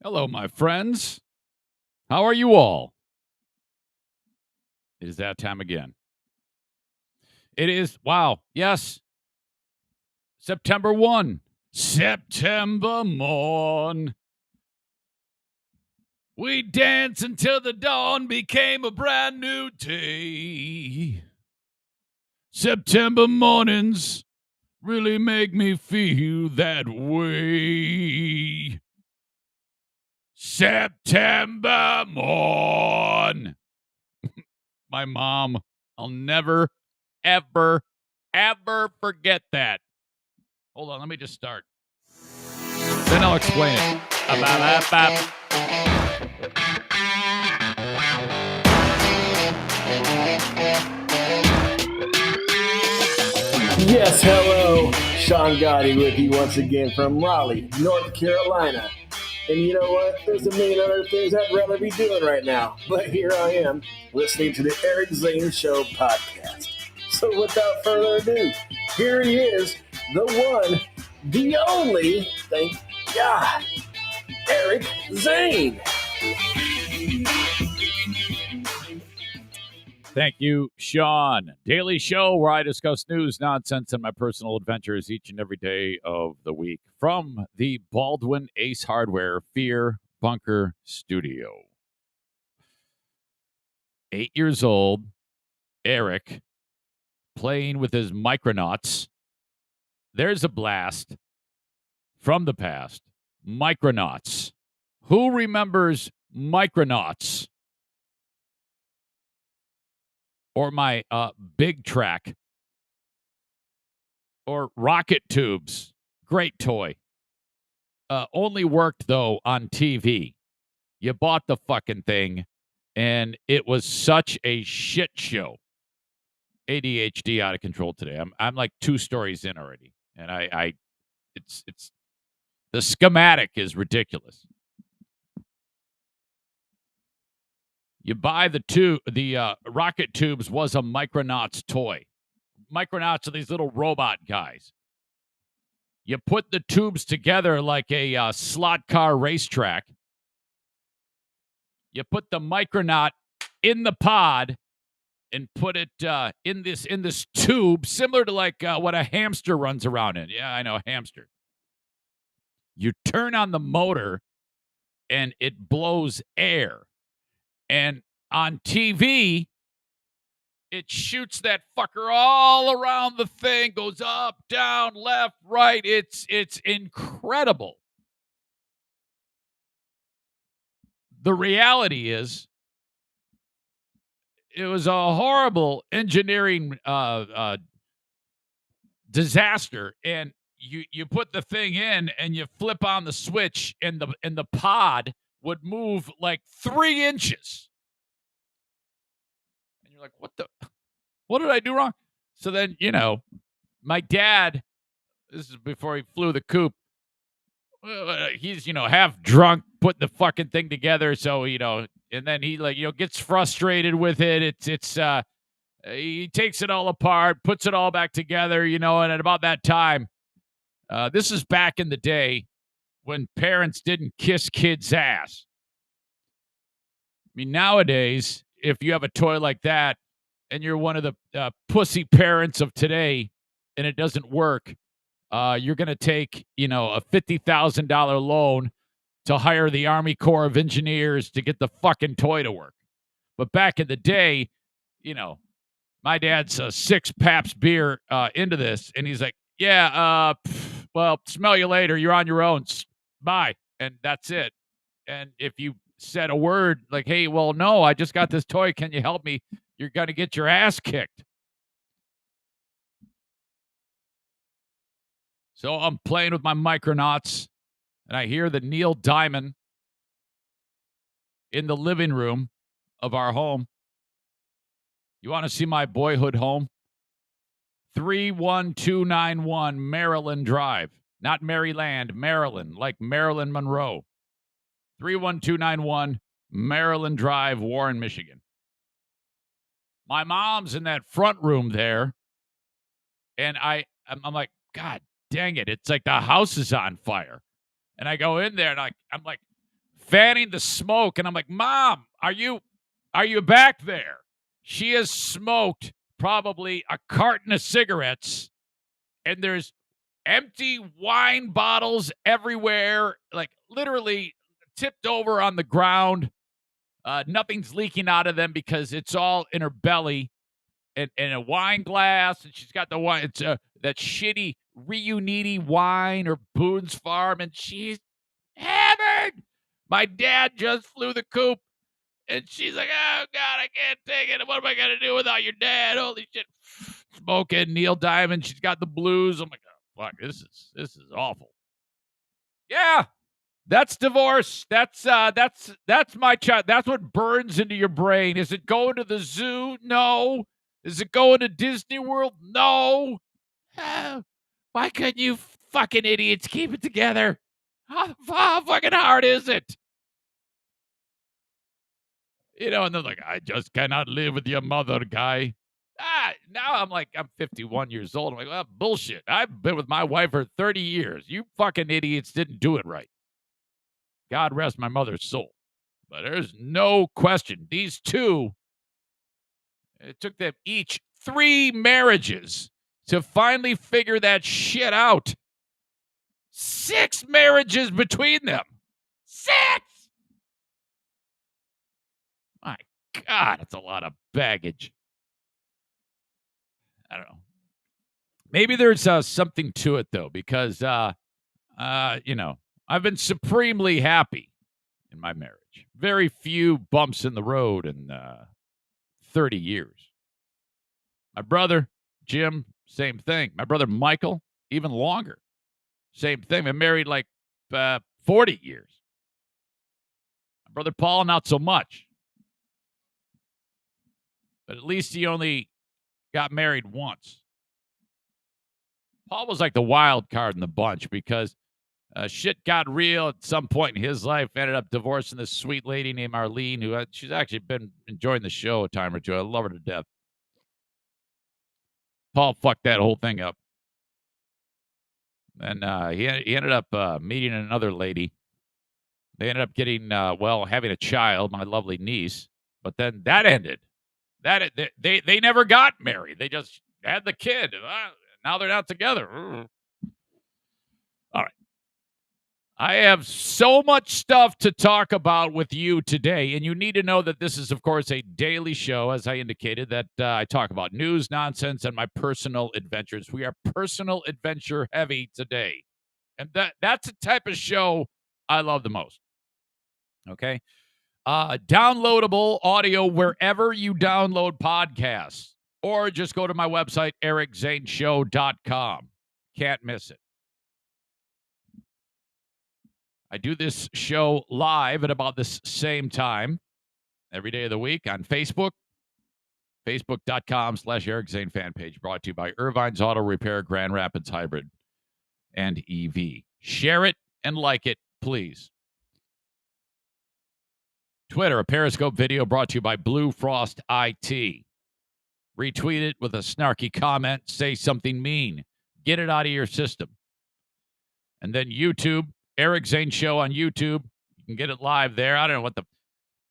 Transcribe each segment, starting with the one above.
Hello, my friends. How are you all? It is that time again. It is, wow, yes, September 1. September morn. We danced until the dawn became a brand new day. September mornings really make me feel that way. September morn. My mom, I'll never, ever, ever forget that. Hold on, let me just start. Then I'll explain it. Yes, hello. Sean Gotti with you once again from Raleigh, North Carolina. And you know what? There's a million other things I'd rather be doing right now. But here I am, listening to the Eric Zane Show podcast. So without further ado, here he is, the one, the only, thank God, Eric Zane. Thank you, Sean. Daily show where I discuss news, nonsense, and my personal adventures each and every day of the week from the Baldwin Ace Hardware Fear Bunker Studio. 8 years old, Eric, playing with his Micronauts. There's a blast from the past. Micronauts. Who remembers Micronauts? Or my Big Track? Or Rocket Tubes? Great toy. Only worked, though, on TV. You bought the fucking thing, and it was such a shit show. ADHD out of control today. I'm like 2 stories in already, and it's the schematic is ridiculous. You buy the rocket tubes was a Micronauts toy. Micronauts are these little robot guys. You put the tubes together like a slot car racetrack. You put the Micronaut in the pod and put it in this tube, similar to like what a hamster runs around in. Yeah, I know, hamster. You turn on the motor, and it blows air. And on TV, it shoots that fucker all around the thing, goes up, down, left, right. It's incredible. The reality is, it was a horrible engineering disaster, and you put the thing in and you flip on the switch, and the pod would move like 3 inches, and you're like, what did I do wrong? So then, my dad, this is before he flew the coop, he's half drunk putting the fucking thing together, so and then he gets frustrated with it. He takes it all apart, puts it all back together, and at about that time, this is back in the day when parents didn't kiss kids' ass. I mean, nowadays, if you have a toy like that and you're one of the pussy parents of today and it doesn't work, you're going to take, a $50,000 loan to hire the Army Corps of Engineers to get the fucking toy to work. But back in the day, my dad's 6 Pabst beer into this, and he's like, yeah, well, smell you later. You're on your own. Bye. And that's it. And if you said a word like, hey, well, no, I just got this toy. Can you help me? You're going to get your ass kicked. So I'm playing with my Micronauts, and I hear the Neil Diamond in the living room of our home. You want to see my boyhood home? 31291 Maryland Drive. Not Maryland, Maryland, like Marilyn Monroe. 31291 Maryland Drive, Warren, Michigan. My mom's in that front room there, and I'm like, God dang it, it's like the house is on fire. And I go in there, and I'm like fanning the smoke, and I'm like, Mom, are you back there? She has smoked probably a carton of cigarettes, and there's empty wine bottles everywhere, like literally tipped over on the ground. Nothing's leaking out of them because it's all in her belly and a wine glass. And she's got the wine. It's that shitty Reuniti wine or Boone's Farm. And she's hammered. My dad just flew the coop. And she's like, oh, God, I can't take it. What am I going to do without your dad? Holy shit. Smoking Neil Diamond. She's got the blues. I'm like, oh, fuck, this is awful. Yeah. That's divorce. That's my child. That's what burns into your brain. Is it going to the zoo? No. Is it going to Disney World? No. Why couldn't you fucking idiots keep it together? How fucking hard is it? You know, and they're like, I just cannot live with your mother, guy. Now I'm 51 years old. I'm like, well, bullshit. I've been with my wife for 30 years. You fucking idiots didn't do it right. God rest my mother's soul. But there's no question. These two, it took them each 3 marriages to finally figure that shit out. 6 marriages between them. 6! My God, that's a lot of baggage. I don't know. Maybe there's something to it, though, because, I've been supremely happy in my marriage. Very few bumps in the road in 30 years. My brother, Jim, same thing. My brother, Michael, even longer. Same thing. Been married like 40 years. My brother, Paul, not so much. But at least he only got married once. Paul was like the wild card in the bunch because shit got real at some point in his life. Ended up divorcing this sweet lady named Arlene, who she's actually been enjoying the show a time or two. I love her to death. Paul fucked that whole thing up. And he ended up meeting another lady. They ended up getting, having a child, my lovely niece. But then that ended. They never got married. They just had the kid. Now they're not together. All right. I have so much stuff to talk about with you today, and you need to know that this is, of course, a daily show, as I indicated, that I talk about news, nonsense, and my personal adventures. We are personal adventure heavy today, and that's the type of show I love the most. Okay? Downloadable audio wherever you download podcasts, or just go to my website, ericzaneshow.com. Can't miss it. I do this show live at about this same time every day of the week on Facebook, facebook.com/Eric Zane fan page, brought to you by Irvine's Auto Repair, Grand Rapids Hybrid and EV. Share it and like it, please. Twitter, a Periscope video brought to you by Blue Frost IT. Retweet it with a snarky comment, say something mean. Get it out of your system. And then YouTube, Eric Zane Show on YouTube. You can get it live there. I don't know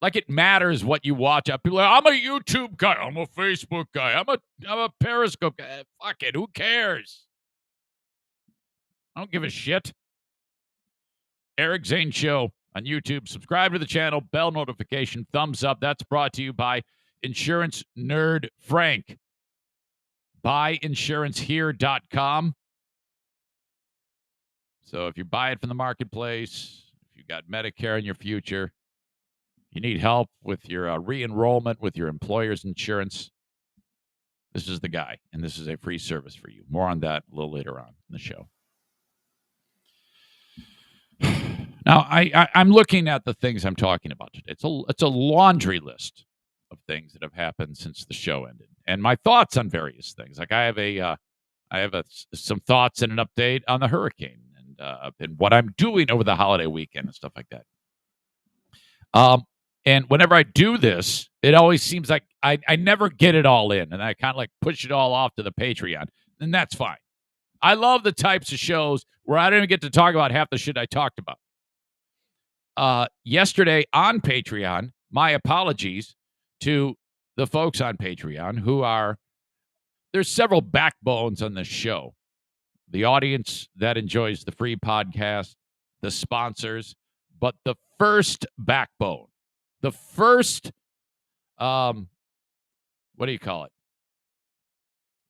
like it matters what you watch. People are like, I'm a YouTube guy. I'm a Facebook guy. I'm a Periscope guy. Fuck it. Who cares? I don't give a shit. Eric Zane Show on YouTube. Subscribe to the channel. Bell notification. Thumbs up. That's brought to you by Insurance Nerd Frank. BuyInsuranceHere.com. So if you buy it from the marketplace, if you've got Medicare in your future, you need help with your re-enrollment with your employer's insurance, this is the guy, and this is a free service for you. More on that a little later on in the show. Now, I'm looking at the things I'm talking about today. It's a laundry list of things that have happened since the show ended, and my thoughts on various things. Like I have some thoughts and an update on the hurricane. And what I'm doing over the holiday weekend and stuff like that. And whenever I do this, it always seems like I never get it all in, and I kind of like push it all off to the Patreon, and that's fine. I love the types of shows where I don't even get to talk about half the shit I talked about. yesterday on Patreon. My apologies to the folks on Patreon who are, there's several backbones on this show. The audience that enjoys the free podcast, the sponsors, but the first backbone, the first, what do you call it?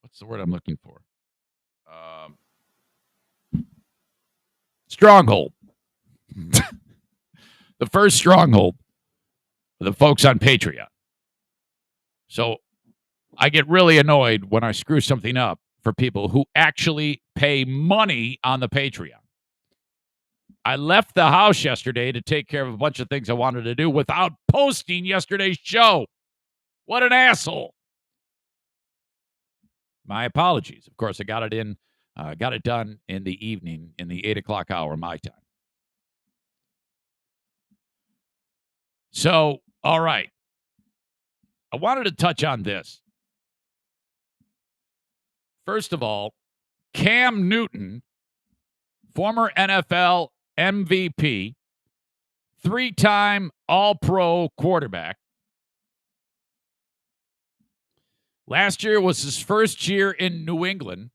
What's the word I'm looking for? Stronghold. The first stronghold for the folks on Patreon. So I get really annoyed when I screw something up for people who actually pay money on the Patreon. I left the house yesterday to take care of a bunch of things I wanted to do without posting yesterday's show. What an asshole. My apologies. Of course, I got it done in the evening, in the 8 o'clock hour, my time. So, all right. I wanted to touch on this. First of all, Cam Newton, former NFL MVP, 3-time All-Pro quarterback. Last year was his first year in New England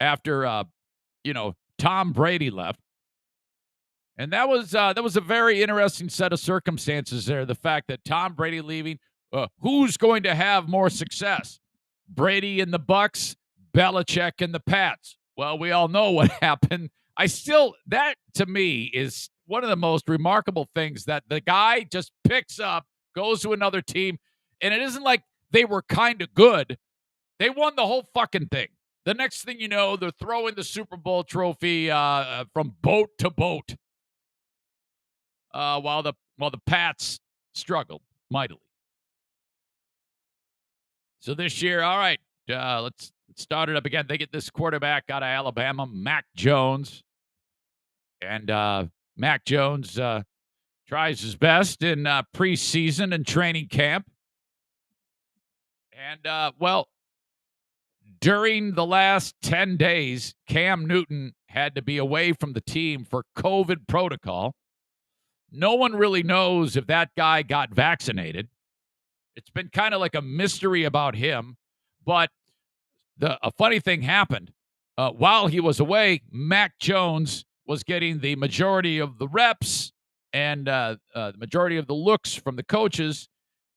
after, Tom Brady left. And that was a very interesting set of circumstances there. The fact that Tom Brady leaving, who's going to have more success? Brady and the Bucks, Belichick and the Pats. Well, we all know what happened. That to me is one of the most remarkable things, that the guy just picks up, goes to another team, and it isn't like they were kind of good. They won the whole fucking thing. The next thing you know, they're throwing the Super Bowl trophy from boat to boat. While the Pats struggled mightily. So this year, all right, let's start it up again. They get this quarterback out of Alabama, Mac Jones. And Mac Jones tries his best in preseason and training camp. And, during the last 10 days, Cam Newton had to be away from the team for COVID protocol. No one really knows if that guy got vaccinated. It's been kind of like a mystery about him. But a funny thing happened. While he was away, Mac Jones was getting the majority of the reps and the majority of the looks from the coaches.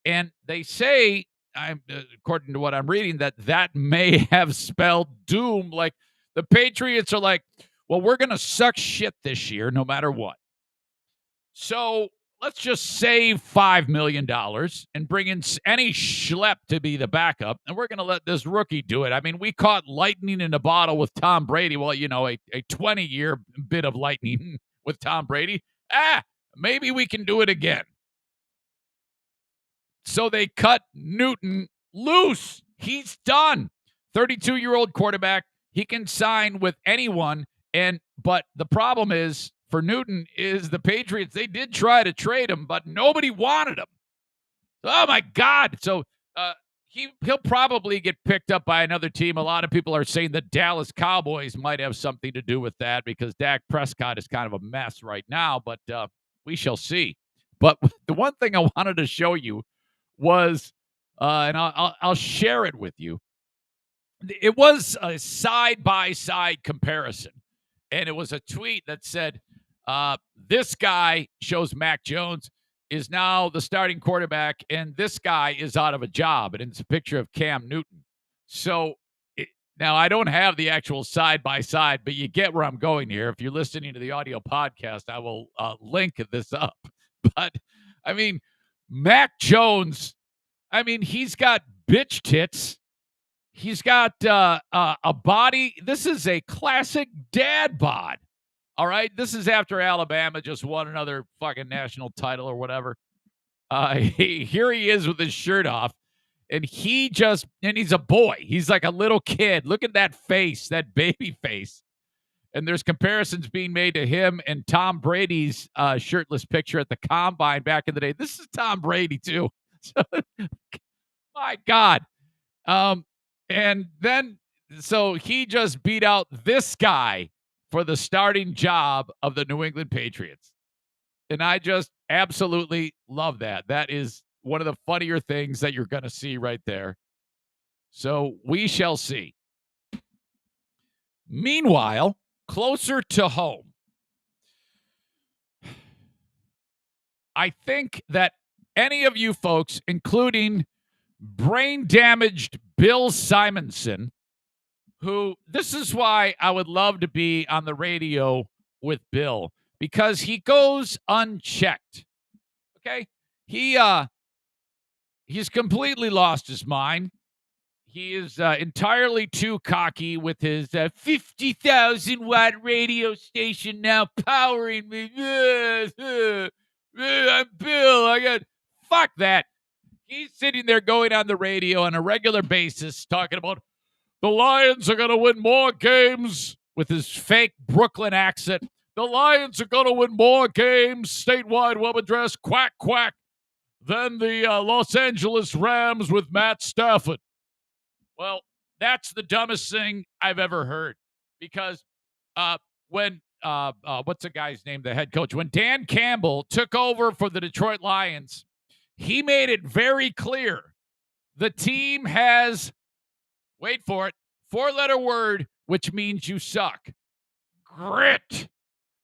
And they say, according to what I'm reading, that may have spelled doom. Like, the Patriots are like, well, we're going to suck shit this year no matter what. So let's just save $5 million and bring in any schlep to be the backup, and we're going to let this rookie do it. I mean, we caught lightning in a bottle with Tom Brady. Well, a 20-year bit of lightning with Tom Brady. Maybe we can do it again. So they cut Newton loose. He's done. 32-year-old quarterback. He can sign with anyone. But the problem is, for Newton, is the Patriots, they did try to trade him, but nobody wanted him. Oh, my God. So he'll probably get picked up by another team. A lot of people are saying the Dallas Cowboys might have something to do with that, because Dak Prescott is kind of a mess right now, but we shall see. But the one thing I wanted to show you was, and I'll share it with you, it was a side-by-side comparison. And it was a tweet that said, this guy shows Mac Jones is now the starting quarterback, and this guy is out of a job. And it's a picture of Cam Newton. So now I don't have the actual side-by-side, but you get where I'm going here. If you're listening to the audio podcast, I will link this up. But, I mean, Mac Jones, he's got bitch tits. He's got a body. This is a classic dad bod. All right. This is after Alabama just won another fucking national title or whatever. Here he is with his shirt off, and he's a boy. He's like a little kid. Look at that face, that baby face. And there's comparisons being made to him and Tom Brady's shirtless picture at the combine back in the day. This is Tom Brady too. So, my God. And then, so he just beat out this guy for the starting job of the New England Patriots. And I just absolutely love that. That is one of the funnier things that you're going to see right there. So we shall see. Meanwhile, closer to home, I think that any of you folks, including brain-damaged Bill Simonson, who this is why I would love to be on the radio with Bill, because he goes unchecked. Okay? He's completely lost his mind. He is entirely too cocky with his 50,000 watt radio station now powering me. I'm Bill. Fuck that. He's sitting there going on the radio on a regular basis talking about the Lions are going to win more games with his fake Brooklyn accent. The Lions are going to win more games, statewide web address, quack, quack, than the Los Angeles Rams with Matt Stafford. Well, that's the dumbest thing I've ever heard, because when what's the guy's name, the head coach, when Dan Campbell took over for the Detroit Lions, he made it very clear the team has, wait for it, 4-letter word, which means you suck. Grit.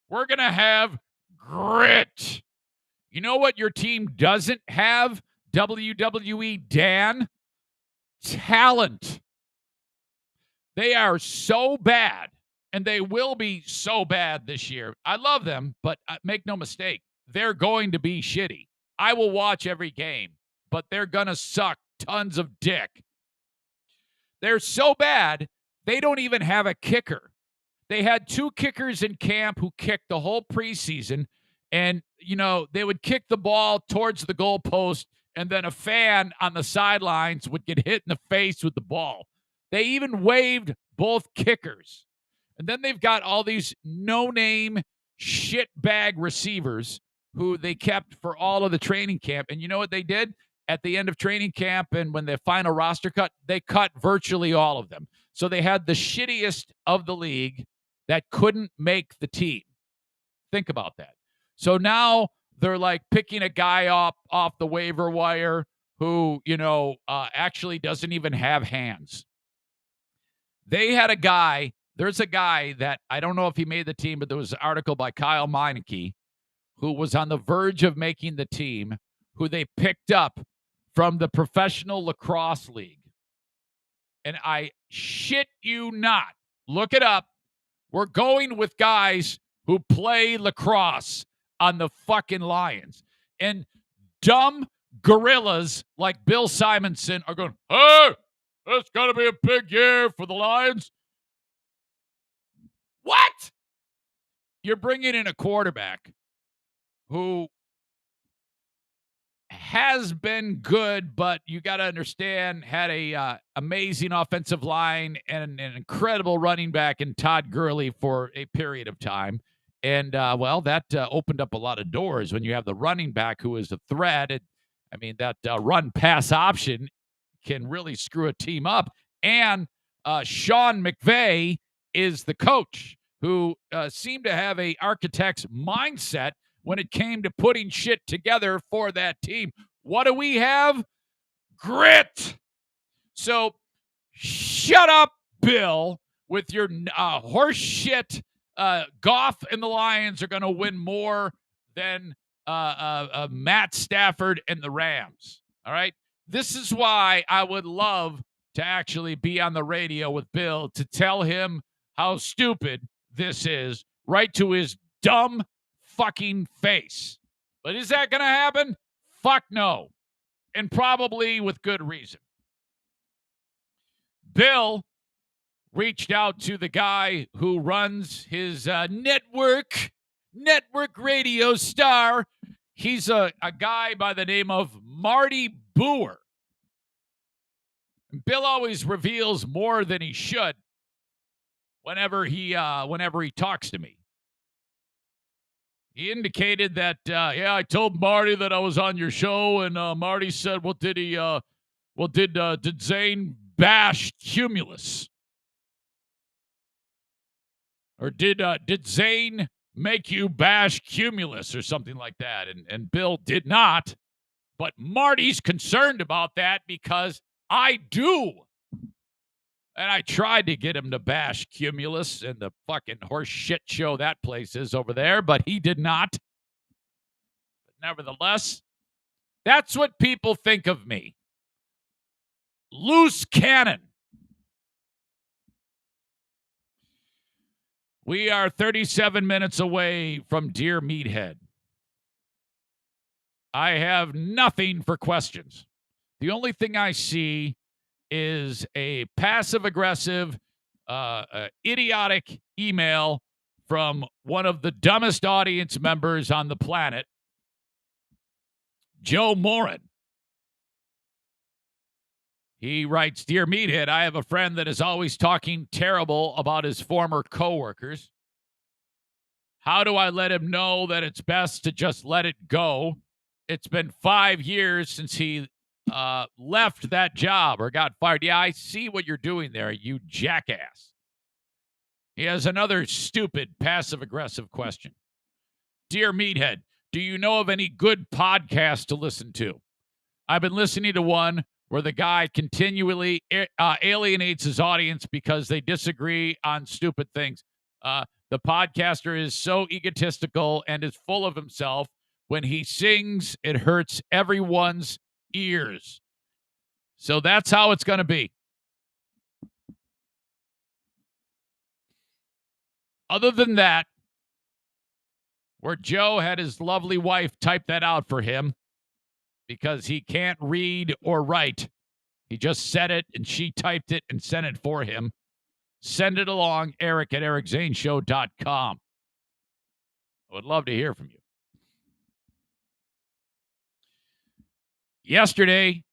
We're going to have grit. You know what your team doesn't have, WWE Dan? Talent. They are so bad, and they will be so bad this year. I love them, but make no mistake, they're going to be shitty. I will watch every game, but they're going to suck tons of dick. They're so bad, they don't even have a kicker. They had 2 kickers in camp who kicked the whole preseason, and, they would kick the ball towards the goalpost, and then a fan on the sidelines would get hit in the face with the ball. They even waived both kickers. And then they've got all these no-name shitbag receivers who they kept for all of the training camp. And you know what they did? At the end of training camp and when the final roster cut, they cut virtually all of them. So they had the shittiest of the league that couldn't make the team. Think about that. So now they're like picking a guy off the waiver wire who, actually doesn't even have hands. They had a guy, there's a guy that I don't know if he made the team, but there was an article by Kyle Meineke who was on the verge of making the team, who they picked up from the Professional Lacrosse League. And I shit you not, look it up. We're going with guys who play lacrosse on the fucking Lions. And dumb gorillas like Bill Simonson are going, hey, it's got to be a big year for the Lions. What? You're bringing in a quarterback who has been good, but you got to understand, had a amazing offensive line and an incredible running back in Todd Gurley for a period of time. And, that opened up a lot of doors when you have the running back who is a threat. That run-pass option can really screw a team up. And Sean McVay is the coach who seemed to have a architect's mindset when it came to putting shit together for that team. What do we have? Grit. So shut up, Bill, with your horse shit. Goff and the Lions are going to win more than Matt Stafford and the Rams. All right? This is why I would love to actually be on the radio with Bill to tell him how stupid this is, right to his dumb fucking face. But is that going to happen? Fuck no. And probably with good reason. Bill reached out to the guy who runs his network radio star. He's a guy by the name of Marty Boer. Bill always reveals more than he should whenever he talks to me. He indicated that, I told Marty that I was on your show, and Marty said, did Zane bash Cumulus? Or did Zane make you bash Cumulus or something like that. And Bill did not. But Marty's concerned about that because I do. And I tried to get him to bash Cumulus and the fucking horse shit show that place is over there, but he did not. But nevertheless, that's what people think of me. Loose cannon. We are 37 minutes away from Dear Meathead. I have nothing for questions. The only thing I see is a passive-aggressive, idiotic email from one of the dumbest audience members on the planet, Joe Morin. He writes, Dear Meathead, I have a friend that is always talking terrible about his former coworkers. How do I let him know that it's best to just let it go? It's been 5 years since he left that job or got fired. Yeah, I see what you're doing there, you jackass. He has another stupid passive-aggressive question. Dear Meathead, do you know of any good podcasts to listen to? I've been listening to one where the guy continually alienates his audience because they disagree on stupid things. The podcaster is so egotistical and is full of himself. When he sings, it hurts everyone's ears. So that's how it's going to be. Other than that, where Joe had his lovely wife type that out for him because he can't read or write. He just said it, and she typed it and sent it for him. Send it along, Eric at ericzaneshow.com. I would love to hear from you. Yesterday,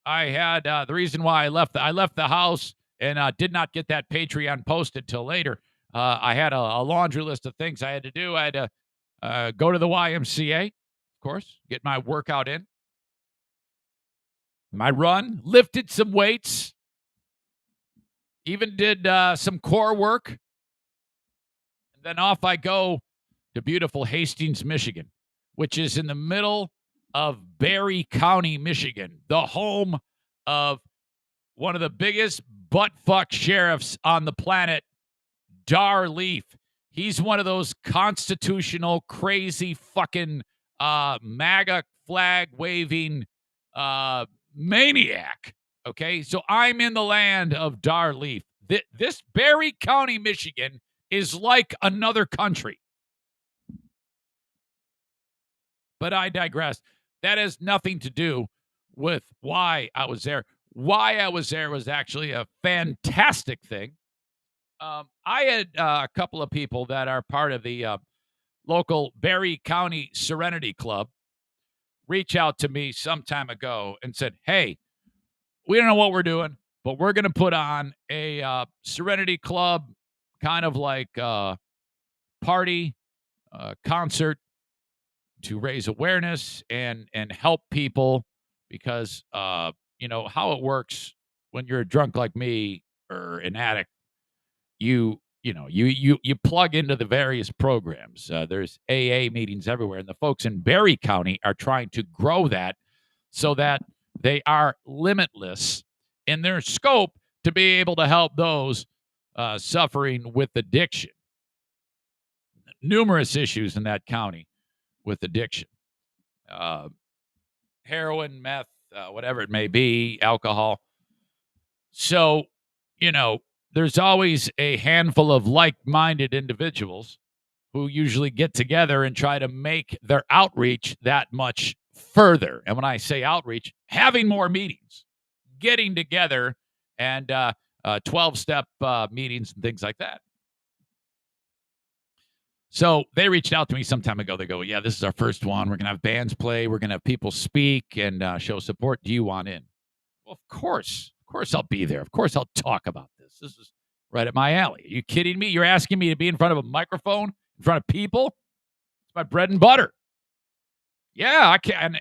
I had the reason why I left the house and did not get that Patreon posted till later. I had a laundry list of things I had to do. I had to go to the YMCA, of course, get my workout in. My run, lifted some weights, even did some core work. And then off I go to beautiful Hastings, Michigan, which is in the middle of Berry County, Michigan, the home of one of the biggest buttfuck sheriffs on the planet, Dar Leaf. He's one of those constitutional, crazy fucking MAGA flag waving maniac. Okay, so I'm in the land of Dar Leaf. This Berry County, Michigan is like another country. But I digress. That has nothing to do with why I was there. Why I was there was actually a fantastic thing. I had a couple of people that are part of the local Berry County Serenity Club reach out to me some time ago and said, hey, we don't know what we're doing, but we're going to put on a Serenity Club kind of like party, concert to raise awareness and help people because, you know, how it works when you're a drunk like me or an addict, you plug into the various programs. There's AA meetings everywhere, and the folks in Berry County are trying to grow that so that they are limitless in their scope to be able to help those suffering with addiction. Numerous issues in that county with addiction. Heroin, meth, whatever it may be, alcohol. So, you know, there's always a handful of like-minded individuals who usually get together and try to make their outreach that much further. And when I say outreach, having more meetings, getting together, and 12-step meetings and things like that. So they reached out to me some time ago. They go, yeah, this is our first one. We're going to have bands play. We're going to have people speak and show support. Do you want in? Well, of course. Of course I'll be there. Of course I'll talk about this. This is right up my alley. Are you kidding me? You're asking me to be in front of a microphone, in front of people? It's my bread and butter. Yeah, I can.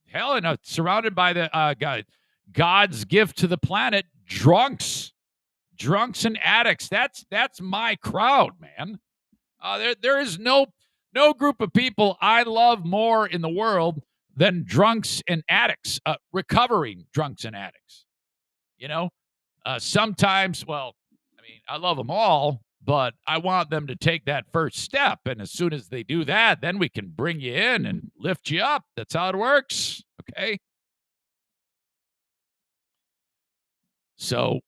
Hell, and surrounded by the God's gift to the planet, drunks and addicts. That's my crowd, man. There is no group of people I love more in the world than drunks and addicts, recovering drunks and addicts. You know, sometimes, well, I mean, I love them all, but I want them to take that first step. And as soon as they do that, then we can bring you in and lift you up. That's how it works. Okay. So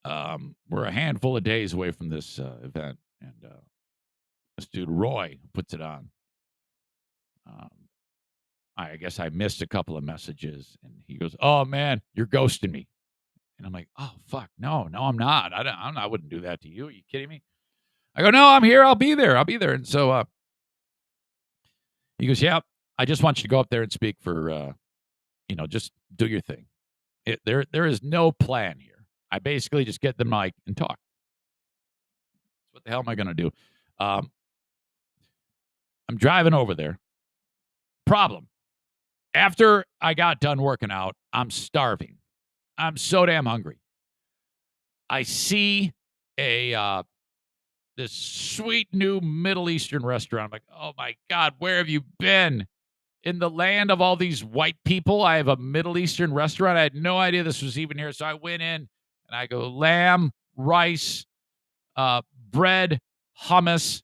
we're a handful of days away from this event. And this dude, Roy, puts it on. I guess I missed a couple of messages. And he goes, "Oh, man, you're ghosting me." And I'm like, "Oh, fuck. No, I'm not. I wouldn't do that to you. Are you kidding me?" I go, "No, I'm here. I'll be there. And so he goes, "Yeah, I just want you to go up there and speak for, just do your thing. There is no plan here. I basically just get the mic and talk. What the hell am I going to do?" I'm driving over there. Problem. After I got done working out, I'm starving. I'm so damn hungry. I see this sweet new Middle Eastern restaurant. I'm like, "Oh my God, where have you been? In the land of all these white people, I have a Middle Eastern restaurant." I had no idea this was even here. So I went in and I go, lamb, rice, bread, hummus,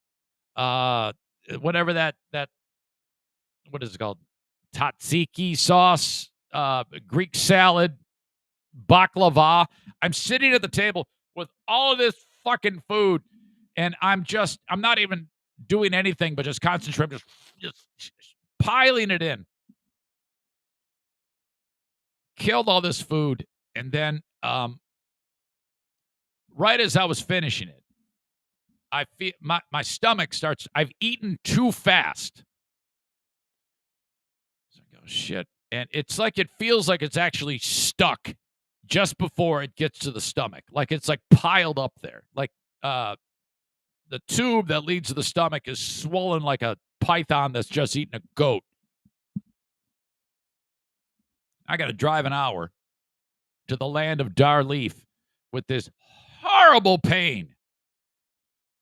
whatever that what is it called? Tzatziki sauce, Greek salad, baklava. I'm sitting at the table with all of this fucking food, and I'm not even doing anything but just concentrating, just piling it in. Killed all this food, and then right as I was finishing it, I feel my stomach starts. I've eaten too fast. So I go, shit. And it's like it feels like it's actually stuck just before it gets to the stomach. Like it's like piled up there. Like the tube that leads to the stomach is swollen like a python that's just eaten a goat. I got to drive an hour to the land of Darleaf with this horrible pain.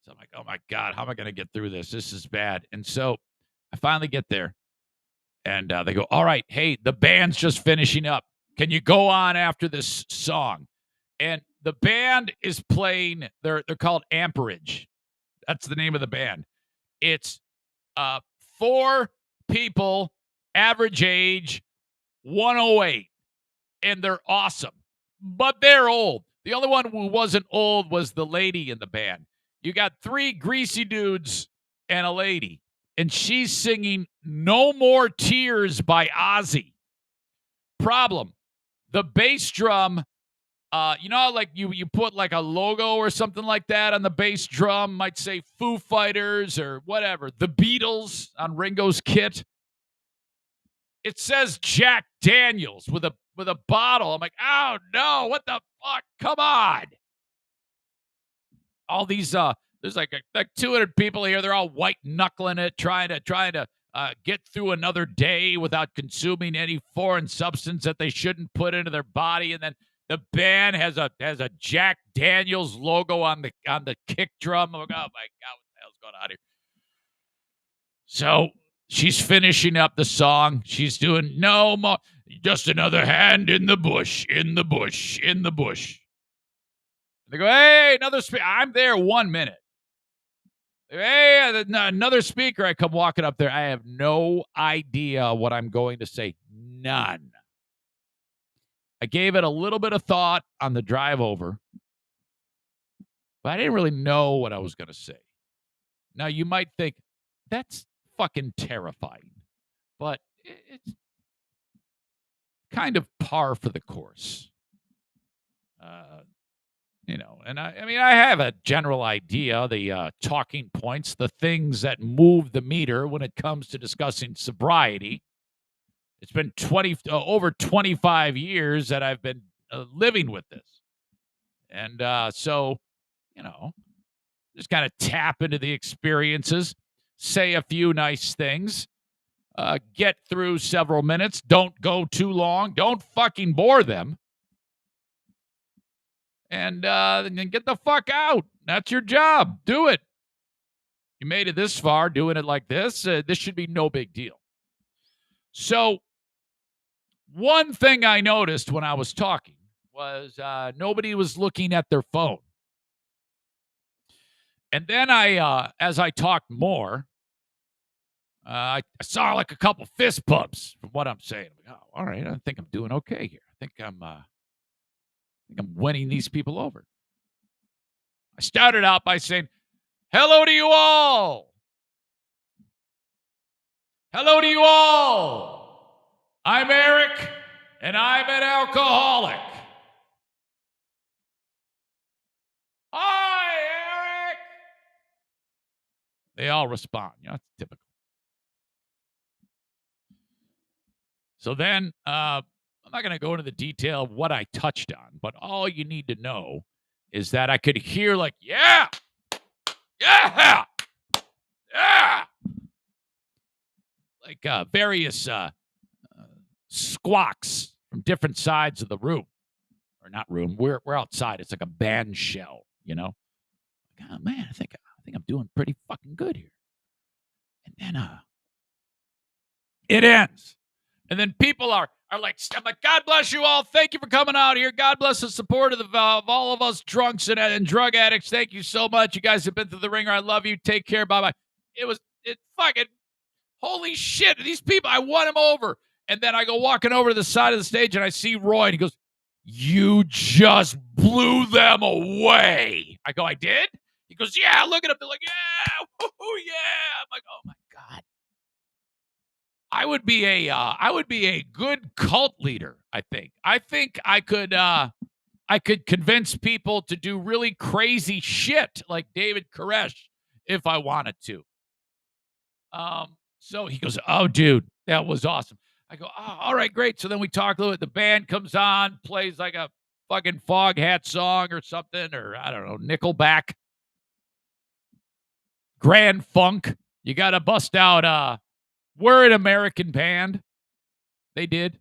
So I'm like, "Oh my God, how am I going to get through this? This is bad." And so I finally get there, and they go, "All right, hey, the band's just finishing up. Can you go on after this song?" And the band is playing. They're called Amperage. That's the name of the band. It's 4 people, average age 108, and they're awesome, but they're old. The only one who wasn't old was the lady in the band. You got 3 greasy dudes and a lady, and she's singing "No More Tears" by Ozzy. Problem, the bass drum, like you put like a logo or something like that on the bass drum, might say Foo Fighters or whatever, the Beatles on Ringo's kit. It says Jack Daniels with a bottle. I'm like, "Oh no, what the fuck? Come on." All these there's like 200 people here. They're all white knuckling it, trying to get through another day without consuming any foreign substance that they shouldn't put into their body. And then the band has a Jack Daniels logo on the kick drum. I'm like, "Oh my God, what the hell's going on here?" So she's finishing up the song. She's doing "No More, Just Another Hand in the Bush, in the Bush, in the Bush." They go, "Hey, another speaker." I'm there 1 minute. "Hey, another speaker." I come walking up there. I have no idea what I'm going to say. None. I gave it a little bit of thought on the drive over, but I didn't really know what I was going to say. Now, you might think, that's fucking terrifying, but it's kind of par for the course. And I have a general idea, the talking points, the things that move the meter when it comes to discussing sobriety. It's been over 25 years that I've been living with this. And so, just kind of tap into the experiences, say a few nice things, get through several minutes. Don't go too long. Don't fucking bore them. And then get the fuck out. That's your job. Do it. You made it this far doing it like this. This should be no big deal. So one thing I noticed when I was talking was nobody was looking at their phone. And then as I talked more, I saw like a couple fist bumps from what I'm saying. Like, oh, all right, I think I'm doing okay here. I think I'm winning these people over. I started out by saying, "Hello to you all. Hello to you all. I'm Eric, and I'm an alcoholic. Hi, Eric." They all respond. It's typical. So then, I'm not going to go into the detail of what I touched on, but all you need to know is that I could hear like, yeah, yeah, yeah, like various squawks from different sides of the room, or not room. We're outside. It's like a band shell, Like, oh man, I think I'm doing pretty fucking good here. And then it ends. And then people are like, I'm like, God bless you all. Thank you for coming out here. God bless the support of all of us drunks and drug addicts. Thank you so much. You guys have been through the ringer. I love you. Take care. Bye-bye. It fucking, holy shit. These people, I won them over. And then I go walking over to the side of the stage and I see Roy and he goes, "You just blew them away." I go, "I did?" He goes, "Yeah, look at them." They're like, "Yeah, woo-hoo, yeah." I'm like, oh my God. I would be a good cult leader, I think. I think I could convince people to do really crazy shit like David Koresh if I wanted to. So he goes, "Oh, dude, that was awesome." I go, "Oh, all right, great." So then we talk a little bit. The band comes on, plays like a fucking Foghat song or something, or I don't know, Nickelback, Grand Funk. You got to bust out, "We're an American Band." They did.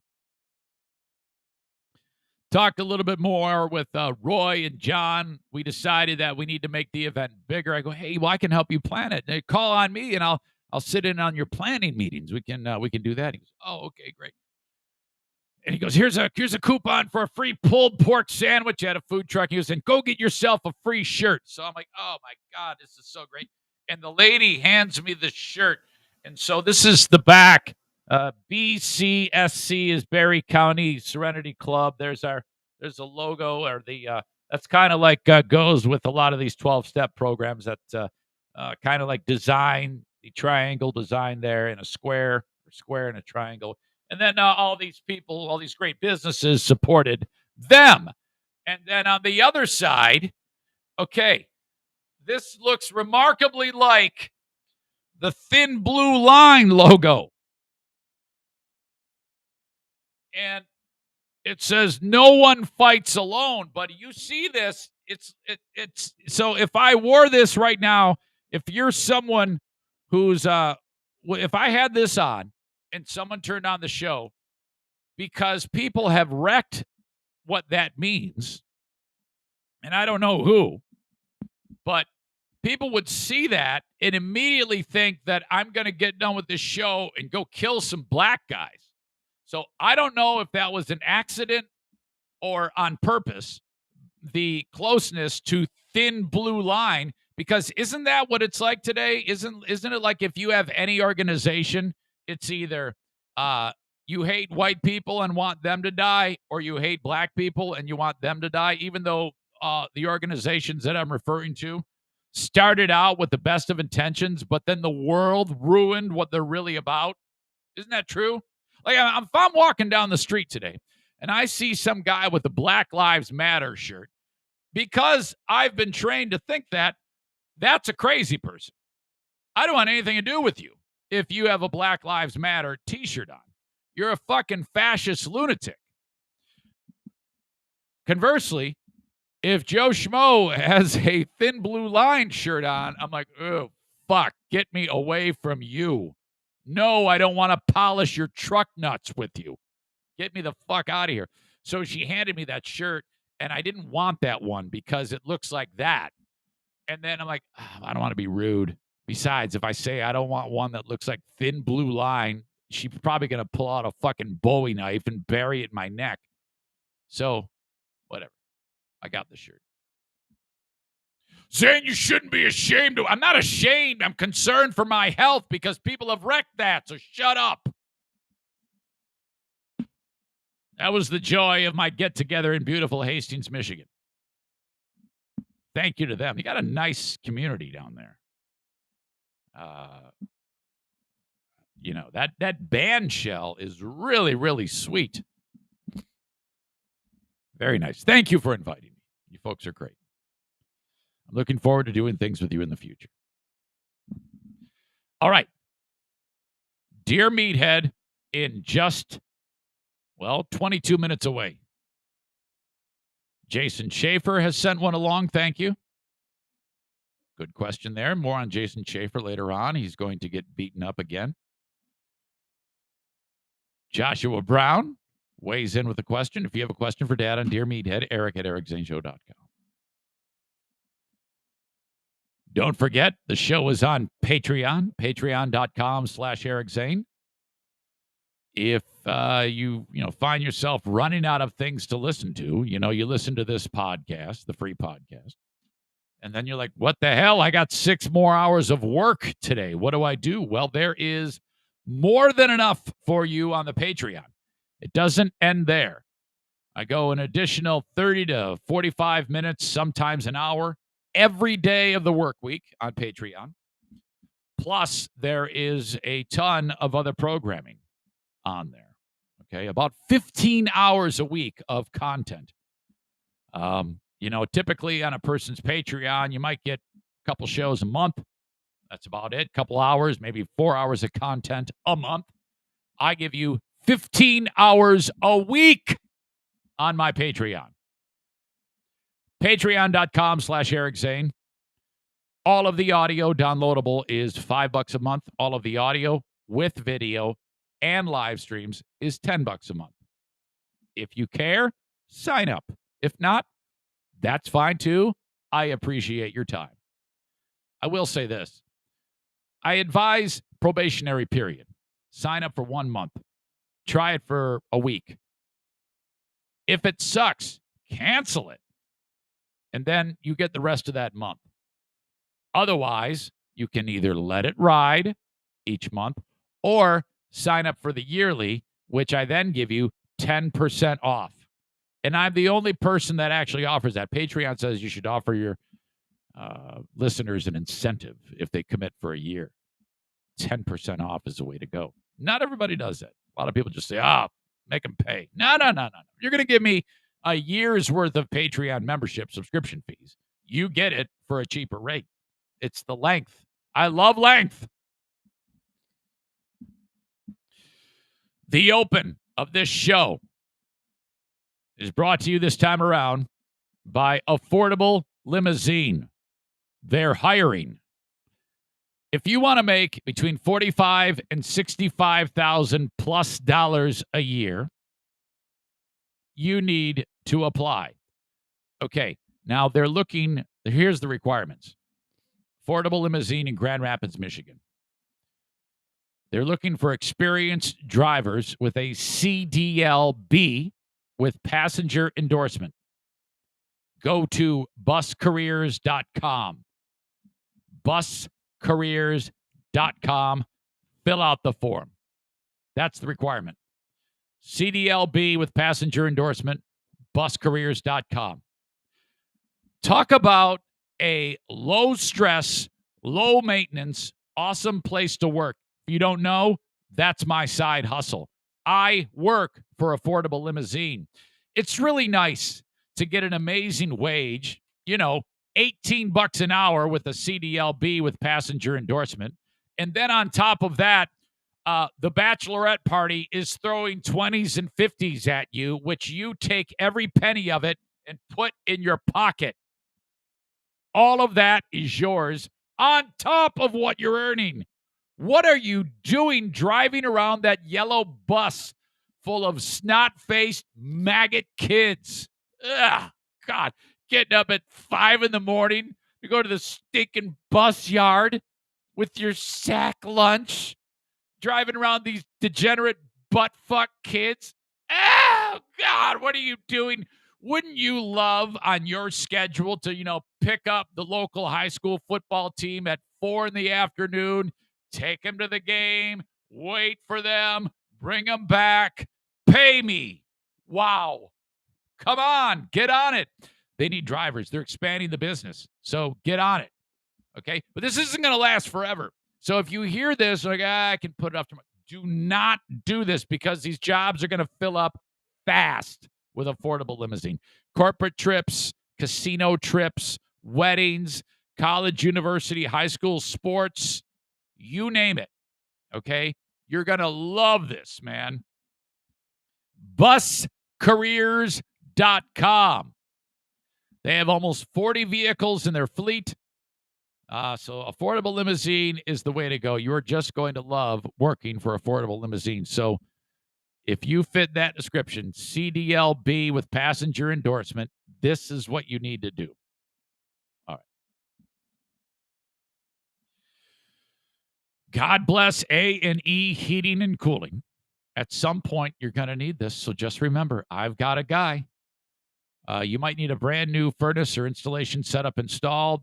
Talked a little bit more with Roy and John. We decided that we need to make the event bigger. I go, "Hey, well, I can help you plan it. They call on me, and I'll sit in on your planning meetings. We can do that." He goes, "Oh, okay, great." And he goes, here's a coupon for a free pulled pork sandwich at a food truck." He goes, "And go get yourself a free shirt." So I'm like, oh my God, this is so great. And the lady hands me the shirt. And so this is the back. BCSC is Berry County Serenity Club. There's a logo, or that's kind of like goes with a lot of these 12-step programs that kind of like design the triangle design there in a square and a triangle. And then all these people, all these great businesses supported them. And then on the other side, okay, this looks remarkably like the Thin Blue Line logo. And it says, "No one fights alone." But you see this, it's so if I wore this right now, if you're someone who's if I had this on and someone turned on the show, because people have wrecked what that means, and I don't know who, but people would see that and immediately think that I'm going to get done with this show and go kill some black guys. So I don't know if that was an accident or on purpose, the closeness to Thin Blue Line, because isn't that what it's like today? Isn't it like if you have any organization, it's either you hate white people and want them to die, or you hate black people and you want them to die, even though the organizations that I'm referring to started out with the best of intentions, but then the world ruined what they're really about. Isn't that true? Like, if I'm walking down the street today and I see some guy with a Black Lives Matter shirt, because I've been trained to think that that's a crazy person. I don't want anything to do with you if you have a Black Lives Matter t-shirt on. You're a fucking fascist lunatic. Conversely, if Joe Schmo has a Thin Blue Line shirt on, I'm like, oh, fuck, get me away from you. No, I don't want to polish your truck nuts with you. Get me the fuck out of here. So she handed me that shirt, and I didn't want that one because it looks like that. And then I'm like, oh, I don't want to be rude. Besides, if I say I don't want one that looks like thin blue line, she's probably going to pull out a fucking Bowie knife and bury it in my neck. So, whatever. I got the shirt. Saying you shouldn't be ashamed of. I'm not ashamed. I'm concerned for my health because people have wrecked that. So shut up. That was the joy of my get together in beautiful Hastings, Michigan. Thank you to them. You got a nice community down there. That band shell is really, really sweet. Very nice. Thank you for inviting me. You folks are great. I'm looking forward to doing things with you in the future. All right. Dear Meathead, in just, 22 minutes away. Jason Schaefer has sent one along. Thank you. Good question there. More on Jason Schaefer later on. He's going to get beaten up again. Joshua Brown weighs in with a question. If you have a question for Dad on Dear Meathead, Eric at ericzaneshow.com. Don't forget, the show is on Patreon, patreon.com/Eric Zane. If you find yourself running out of things to listen to, you listen to this podcast, the free podcast, and then you're like, what the hell? I got 6 more hours of work today. What do I do? Well, there is more than enough for you on the Patreon. It doesn't end there. I go an additional 30 to 45 minutes, sometimes an hour, every day of the work week on Patreon. Plus, there is a ton of other programming on there. Okay, about 15 hours a week of content. Typically on a person's Patreon, you might get a couple shows a month. That's about it. Couple hours, maybe 4 hours of content a month. I give you 15 hours a week on my Patreon. Patreon.com/Eric Zane. All of the audio downloadable is $5 a month. All of the audio with video and live streams is $10 a month. If you care, sign up. If not, that's fine too. I appreciate your time. I will say this. I advise probationary period. Sign up for 1 month. Try it for a week. If it sucks, cancel it. And then you get the rest of that month. Otherwise, you can either let it ride each month or sign up for the yearly, which I then give you 10% off. And I'm the only person that actually offers that. Patreon says you should offer your listeners an incentive if they commit for a year. 10% off is the way to go. Not everybody does that. A lot of people just say, make them pay. No. You're going to give me a year's worth of Patreon membership subscription fees. You get it for a cheaper rate. It's the length. I love length. The open of this show is brought to you this time around by Affordable Limousine. They're hiring. If you want to make between $45,000 and $65,000 plus a year, you need to apply. Okay, now they're looking, here's the requirements. Affordable Limousine in Grand Rapids, Michigan. They're looking for experienced drivers with a CDLB with passenger endorsement. Go to buscareers.com. Buscareers.com. Fill out the form. That's the requirement. CDLB with passenger endorsement. Buscareers.com. Talk about a low-stress, low-maintenance, awesome place to work. If you don't know, that's my side hustle. I work for Affordable Limousine. It's really nice to get an amazing wage, $18 an hour with a CDLB with passenger endorsement. And then on top of that, the bachelorette party is throwing 20s and 50s at you, which you take every penny of it and put in your pocket. All of that is yours on top of what you're earning. What are you doing driving around that yellow bus full of snot-faced maggot kids? Ugh, God, getting up at 5 a.m. to go to the stinking bus yard with your sack lunch, driving around these degenerate butt-fuck kids. Oh, God, what are you doing? Wouldn't you love on your schedule to, pick up the local high school football team at 4 in the afternoon, take them to the game, wait for them, bring them back, pay me? Wow. Come on, get on it. They need drivers. They're expanding the business. So get on it. Okay. But this isn't going to last forever. So if you hear this, like, I can put it up tomorrow. Do not do this because these jobs are going to fill up fast with affordable limousine. Corporate trips, casino trips, weddings, college, university, high school sports, you name it. Okay. You're going to love this, man. Buscareers.com. They have almost 40 vehicles in their fleet. So affordable limousine is the way to go. You're just going to love working for affordable limousine. So if you fit that description, CDLB with passenger endorsement, this is what you need to do. All right. God bless A&E Heating and Cooling. At some point, you're going to need this. So just remember, I've got a guy. You might need a brand new furnace or installation setup installed.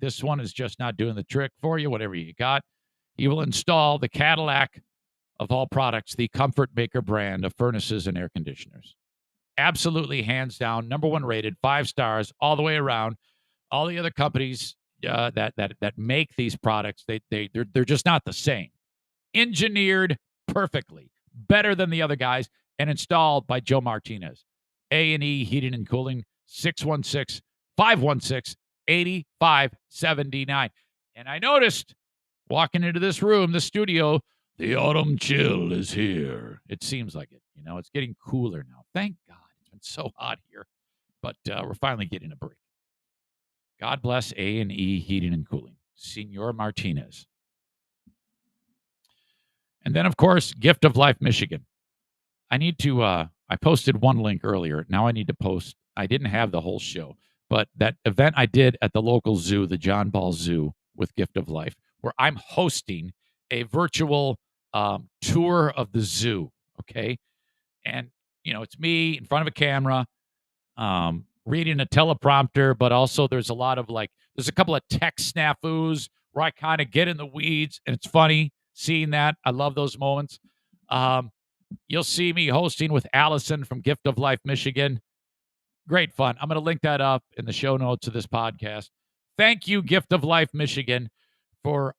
This one is just not doing the trick for you, whatever you got. He will install the Cadillac of all products, the Comfort Maker brand of furnaces and air conditioners. Absolutely, hands down, number 1 rated, 5 stars, all the way around. All the other companies that make these products, they're just not the same. Engineered perfectly, better than the other guys, and installed by Joe Martinez. A&E Heating and Cooling, 616-516-8579. And I noticed, walking into this room, the studio, the autumn chill is here. It seems like it. It's getting cooler now. Thank God. It's been so hot here. But we're finally getting a break. God bless A&E Heating and Cooling. Senor Martinez. And then, of course, Gift of Life, Michigan. I need to, I posted one link earlier. Now I need to post, I didn't have the whole show, but that event I did at the local zoo, the John Ball Zoo with Gift of Life, where I'm hosting a virtual tour of the zoo, okay? And, it's me in front of a camera, reading a teleprompter, but also there's a lot of there's a couple of tech snafus where I kind of get in the weeds, and it's funny seeing that. I love those moments. You'll see me hosting with Allison from Gift of Life, Michigan. Great fun. I'm going to link that up in the show notes of this podcast. Thank you, Gift of Life, Michigan, for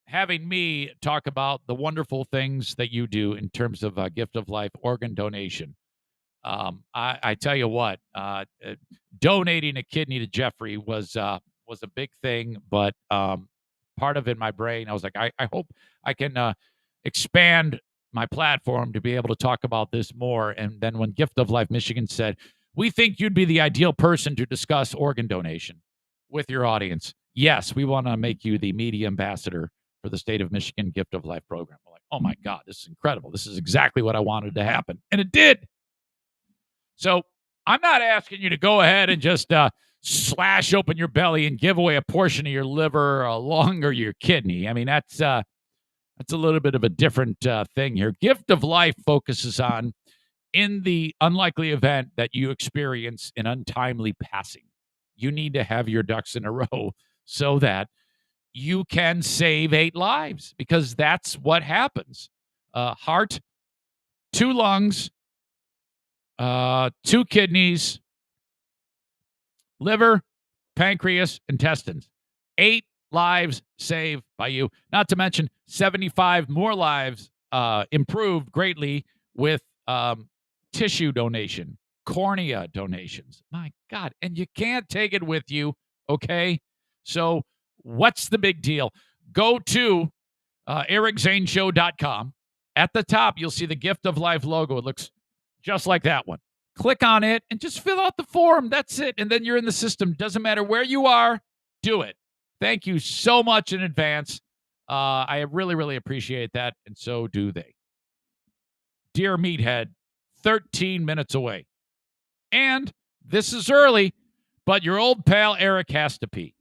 having me talk about the wonderful things that you do in terms of Gift of Life organ donation. I tell you what, donating a kidney to Jeffrey was a big thing, but part of it in my brain, I was like, I hope I can expand my platform to be able to talk about this more. And then when Gift of Life Michigan said, we think you'd be the ideal person to discuss organ donation with your audience. Yes, we want to make you the media ambassador for the state of Michigan Gift of Life program. We're like, oh my God, this is incredible. This is exactly what I wanted to happen. And it did. So I'm not asking you to go ahead and just slash open your belly and give away a portion of your liver, or lung, or your kidney. I mean, that's a little bit of a different thing here. Gift of Life focuses on, in the unlikely event that you experience an untimely passing, you need to have your ducks in a row so that you can save 8 lives, because that's what happens. Heart, 2 lungs, 2 kidneys, liver, pancreas, intestines. 8 lives saved by you. Not to mention 75 more lives improved greatly with tissue donation, cornea donations. My God. And you can't take it with you, okay? So what's the big deal? Go to ericzaneshow.com. At the top, you'll see the Gift of Life logo. It looks just like that one. Click on it and just fill out the form. That's it. And then you're in the system. Doesn't matter where you are. Do it. Thank you so much in advance. I really, really appreciate that. And so do they. Dear Meathead, 13 minutes away. And this is early, but your old pal Eric has to pee.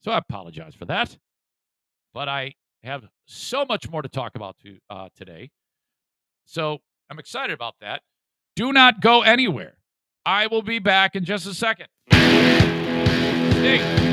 So I apologize for that. But I have so much more to talk about today. So I'm excited about that. Do not go anywhere. I will be back in just a second. Stay.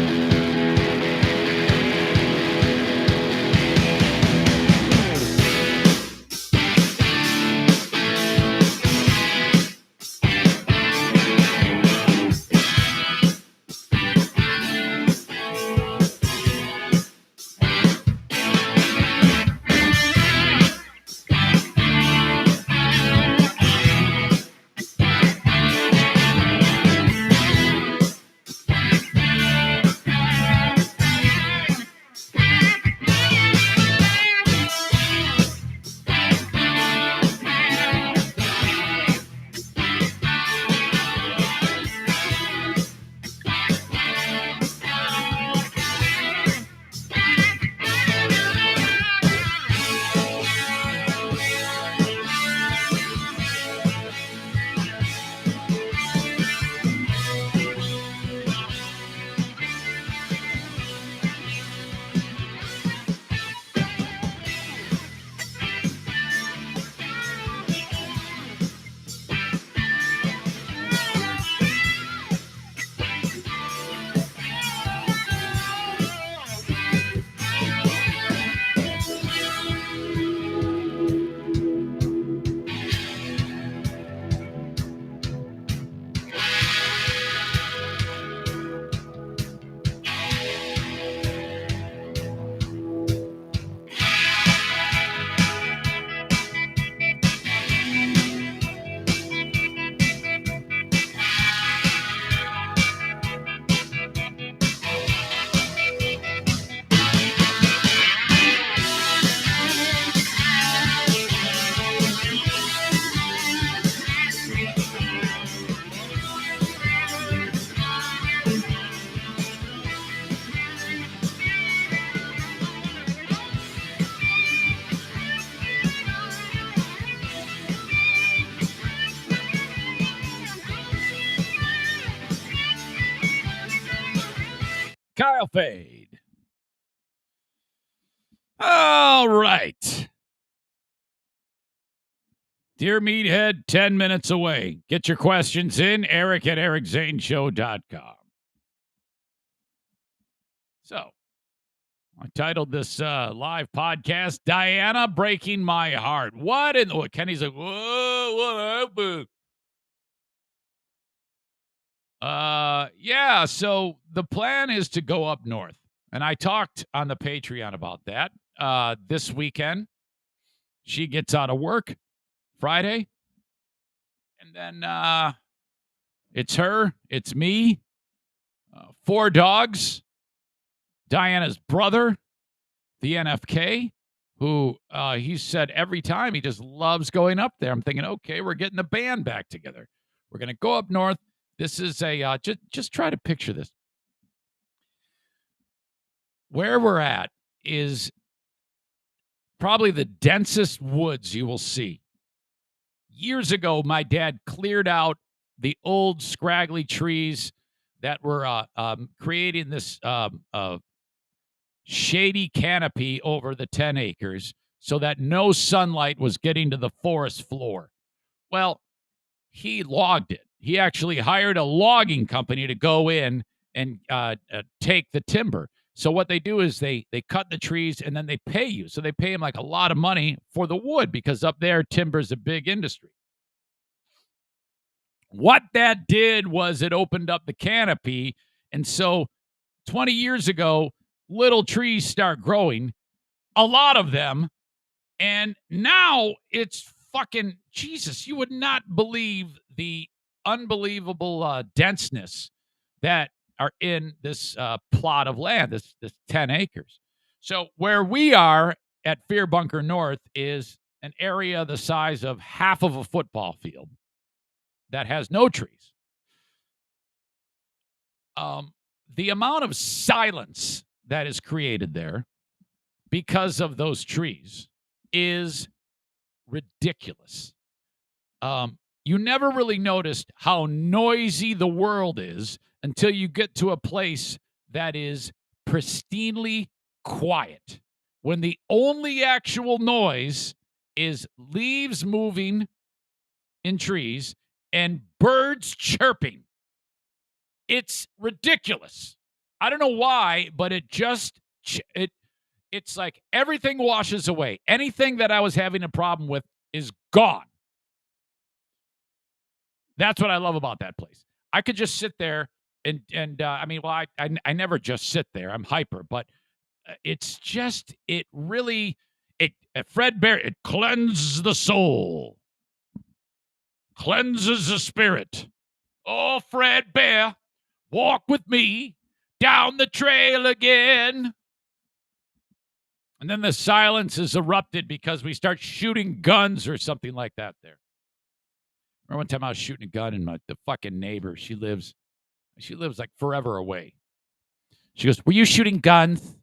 Kyle Fade. All right. Dear Meathead, 10 minutes away. Get your questions in. Eric at ericzaneshow.com. So, I titled this live podcast, Diana Breaking My Heart. What in the... Kenny's like, whoa, what happened? Yeah, so the plan is to go up north. And I talked on the Patreon about that. This weekend, she gets out of work Friday. And then it's her, it's me, 4 dogs, Diana's brother, the NFK, who he said every time he just loves going up there. I'm thinking, okay, we're getting the band back together. We're going to go up north. This is a, just try to picture this. Where we're at is probably the densest woods you will see. Years ago, my dad cleared out the old scraggly trees that were creating this shady canopy over the 10 acres so that no sunlight was getting to the forest floor. Well, he logged it. He actually hired a logging company to go in and take the timber. So what they do is they cut the trees and then they pay you. So they pay him like a lot of money for the wood because up there, timber's a big industry. What that did was it opened up the canopy. And so 20 years ago, little trees start growing, a lot of them. And now it's fucking Jesus. You would not believe the unbelievable denseness that are in this plot of land, this 10 acres. So where we are at Fear Bunker North is an area the size of half of a football field that has no trees. The amount of silence that is created there because of those trees is ridiculous. You never really noticed how noisy the world is until you get to a place that is pristinely quiet. when the only actual noise is leaves moving in trees and birds chirping. It's ridiculous. I don't know why, but it's like everything washes away. Anything that I was having a problem with is gone. That's what I love about that place. I could just sit there and I mean, well, I never just sit there. I'm hyper, but it's just Fred Bear, it cleanses the soul, cleanses the spirit. Oh, Fred Bear, walk with me down the trail again. And then the silence is erupted because we start shooting guns or something like that there. Remember one time I was shooting a gun and the fucking neighbor, she lives like forever away. She goes, "Were you shooting guns?"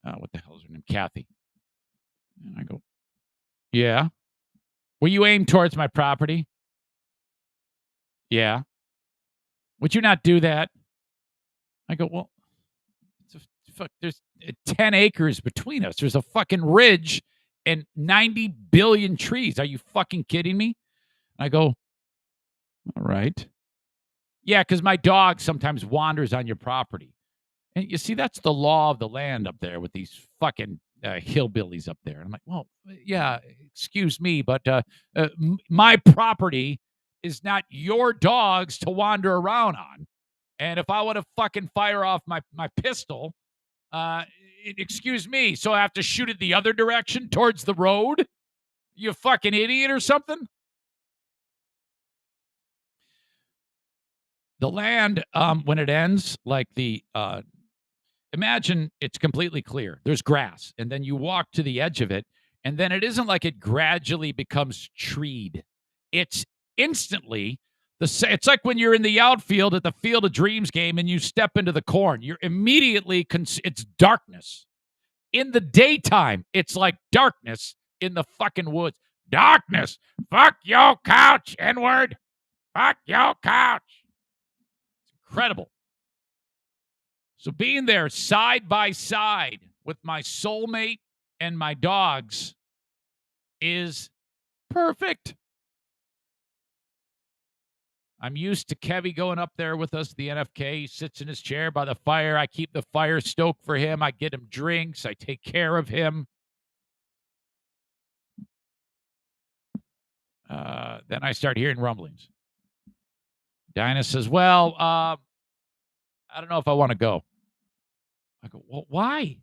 What the hell is her name? Kathy. And I go, "Yeah." "Were you aimed towards my property?" "Yeah." "Would you not do that?" I go, "Well, there's 10 acres between us. There's a fucking ridge and 90 billion trees. Are you fucking kidding me?" I go, "All right." "Yeah, because my dog sometimes wanders on your property." And you see, that's the law of the land up there with these fucking hillbillies up there. And I'm like, well, yeah, excuse me, but my property is not your dogs to wander around on. And if I want to fucking fire off my pistol, excuse me, so I have to shoot it the other direction towards the road? You fucking idiot or something? The land, when it ends, like imagine it's completely clear. There's grass, and then you walk to the edge of it, and then it isn't like it gradually becomes treed. It's instantly it's like when you're in the outfield at the Field of Dreams game and you step into the corn. You're immediately it's darkness. In the daytime, it's like darkness in the fucking woods. Darkness. Fuck your couch, N-word. Fuck your couch. It's incredible. So being there side by side with my soulmate and my dogs is perfect. I'm used to Kevy going up there with us, the NFK. He sits in his chair by the fire. I keep the fire stoked for him. I get him drinks. I take care of him. Then I start hearing rumblings. Dinah says, well, I don't know if I want to go. I go, well, why?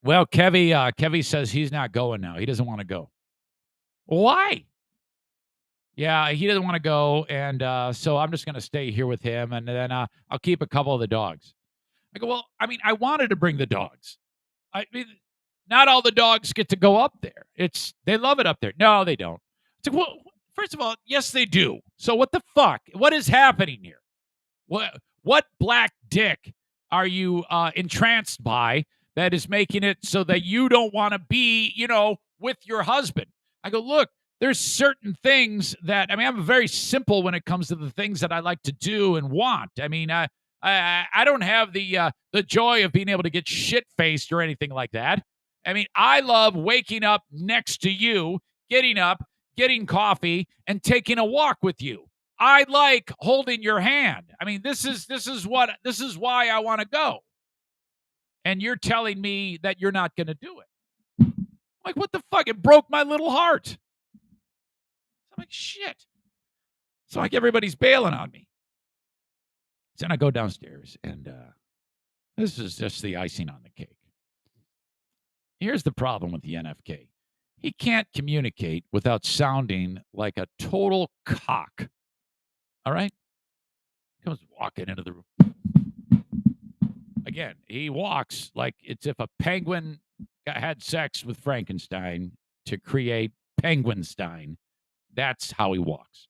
Well, Kevy says he's not going now. He doesn't want to go. Why? Yeah, he doesn't want to go, and so I'm just going to stay here with him, and then I'll keep a couple of the dogs. I go, well, I mean, I wanted to bring the dogs. I mean, not all the dogs get to go up there. They love it up there. No, they don't. It's like, well, first of all, yes, they do. So what the fuck? What is happening here? What black dick are you entranced by that is making it so that you don't want to be, with your husband? I go, look, there's certain things that, I mean, I'm very simple when it comes to the things that I like to do and want. I mean, I don't have the joy of being able to get shit-faced or anything like that. I mean, I love waking up next to you, getting up, getting coffee, and taking a walk with you. I like holding your hand. I mean, this is why I want to go. And you're telling me that you're not going to do it. Like, what the fuck? It broke my little heart. I'm like, shit. So like everybody's bailing on me. So then I go downstairs, and this is just the icing on the cake. Here's the problem with the NFK. He can't communicate without sounding like a total cock. All right? He comes walking into the room. Again, he walks like it's if a penguin had sex with Frankenstein to create Penguinstein. That's how he walks.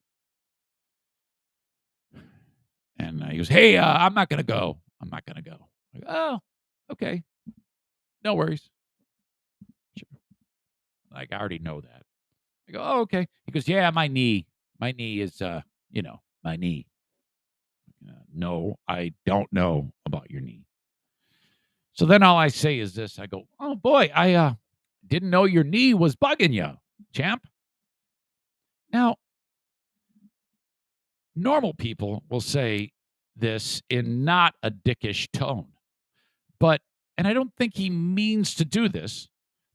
And he goes, hey, I'm not going to go. I'm not going to go. I go, oh, okay. No worries. Sure. Like, I already know that. I go, oh, okay. He goes, yeah, my knee. My knee is, my knee. No, I don't know about your knee. So then all I say is this. I go, oh, boy, I didn't know your knee was bugging you, champ. Now, normal people will say this in not a dickish tone. But, and I don't think he means to do this,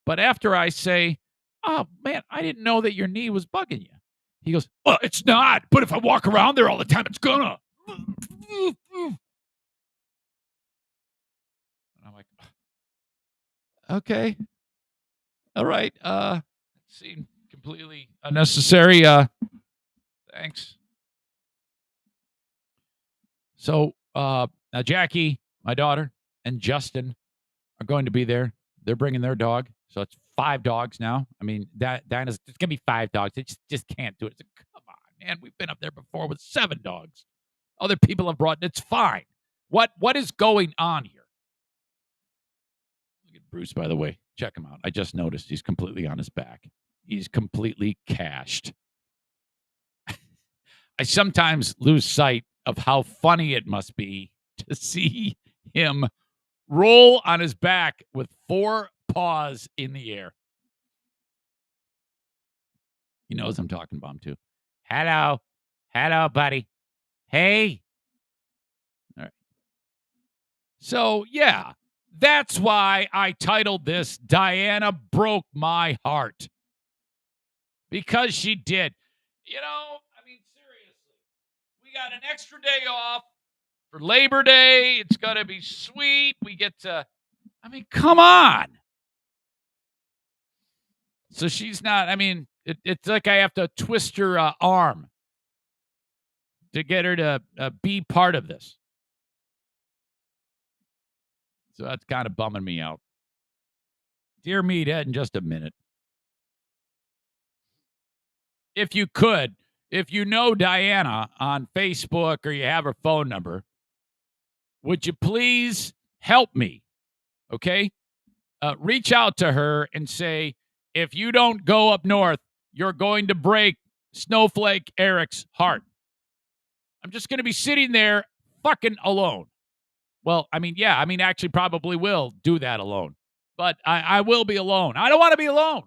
but after I say, oh, man, I didn't know that your knee was bugging you. He goes, well, it's not, but if I walk around there all the time, it's gonna. And I'm like, okay. All right. It seemed completely unnecessary. Thanks. So now Jackie, my daughter, and Justin are going to be there. They're bringing their dog. So it's 5 dogs now. I mean, Dinah's, it's going to be 5 dogs. They just can't do it. It's like, come on, man. We've been up there before with 7 dogs. Other people have brought it. It's fine. What is going on here? Look at Bruce, by the way. Check him out. I just noticed he's completely on his back. He's completely cashed. I sometimes lose sight of how funny it must be to see him roll on his back with 4 paws in the air. He knows I'm talking about him too. Hello. Hello, buddy. Hey. All right. So, yeah, that's why I titled this Diana Broke My Heart. Because she did. You know, I mean, seriously. We got an extra day off for Labor Day. It's going to be sweet. We get to, I mean, come on. So she's not, I mean, it's like I have to twist her arm to get her to be part of this. So that's kind of bumming me out. Dear Meathead in just a minute. If you could, if you know Diana on Facebook or you have her phone number, would you please help me? Okay? Reach out to her and say, if you don't go up north, you're going to break Snowflake Eric's heart. I'm just going to be sitting there fucking alone. Well, I mean, yeah, I mean, actually probably will do that alone. But I will be alone. I don't want to be alone.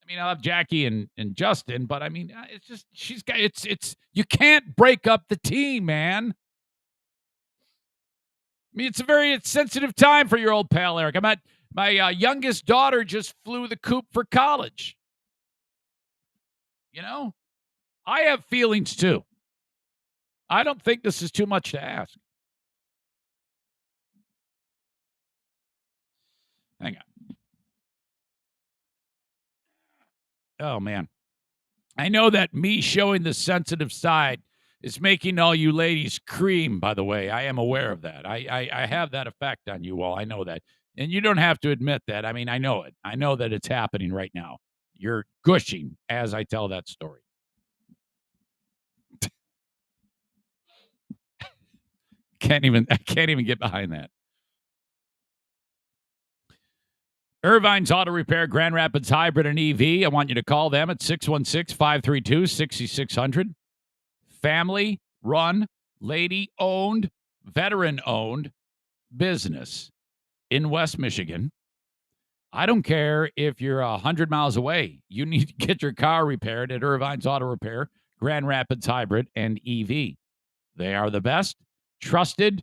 I mean, I'll have Jackie and Justin, but I mean, it's just, she's got, it's, you can't break up the team, man. I mean, it's a very sensitive time for your old pal, Eric. I'm at, my youngest daughter just flew the coop for college. You know, I have feelings too. I don't think this is too much to ask. Hang on. Oh, man. I know that me showing the sensitive side is making all you ladies cream, by the way. I am aware of that. I have that effect on you all. I know that. And you don't have to admit that. I mean, I know it. I know that it's happening right now. You're gushing as I tell that story. I can't even get behind that. Irvine's Auto Repair, Grand Rapids Hybrid and EV. I want you to call them at 616-532-6600. Family run, lady owned, veteran owned business in West Michigan. I don't care if you're 100 miles away. You need to get your car repaired at Irvine's Auto Repair, Grand Rapids Hybrid and EV. They are the best, trusted,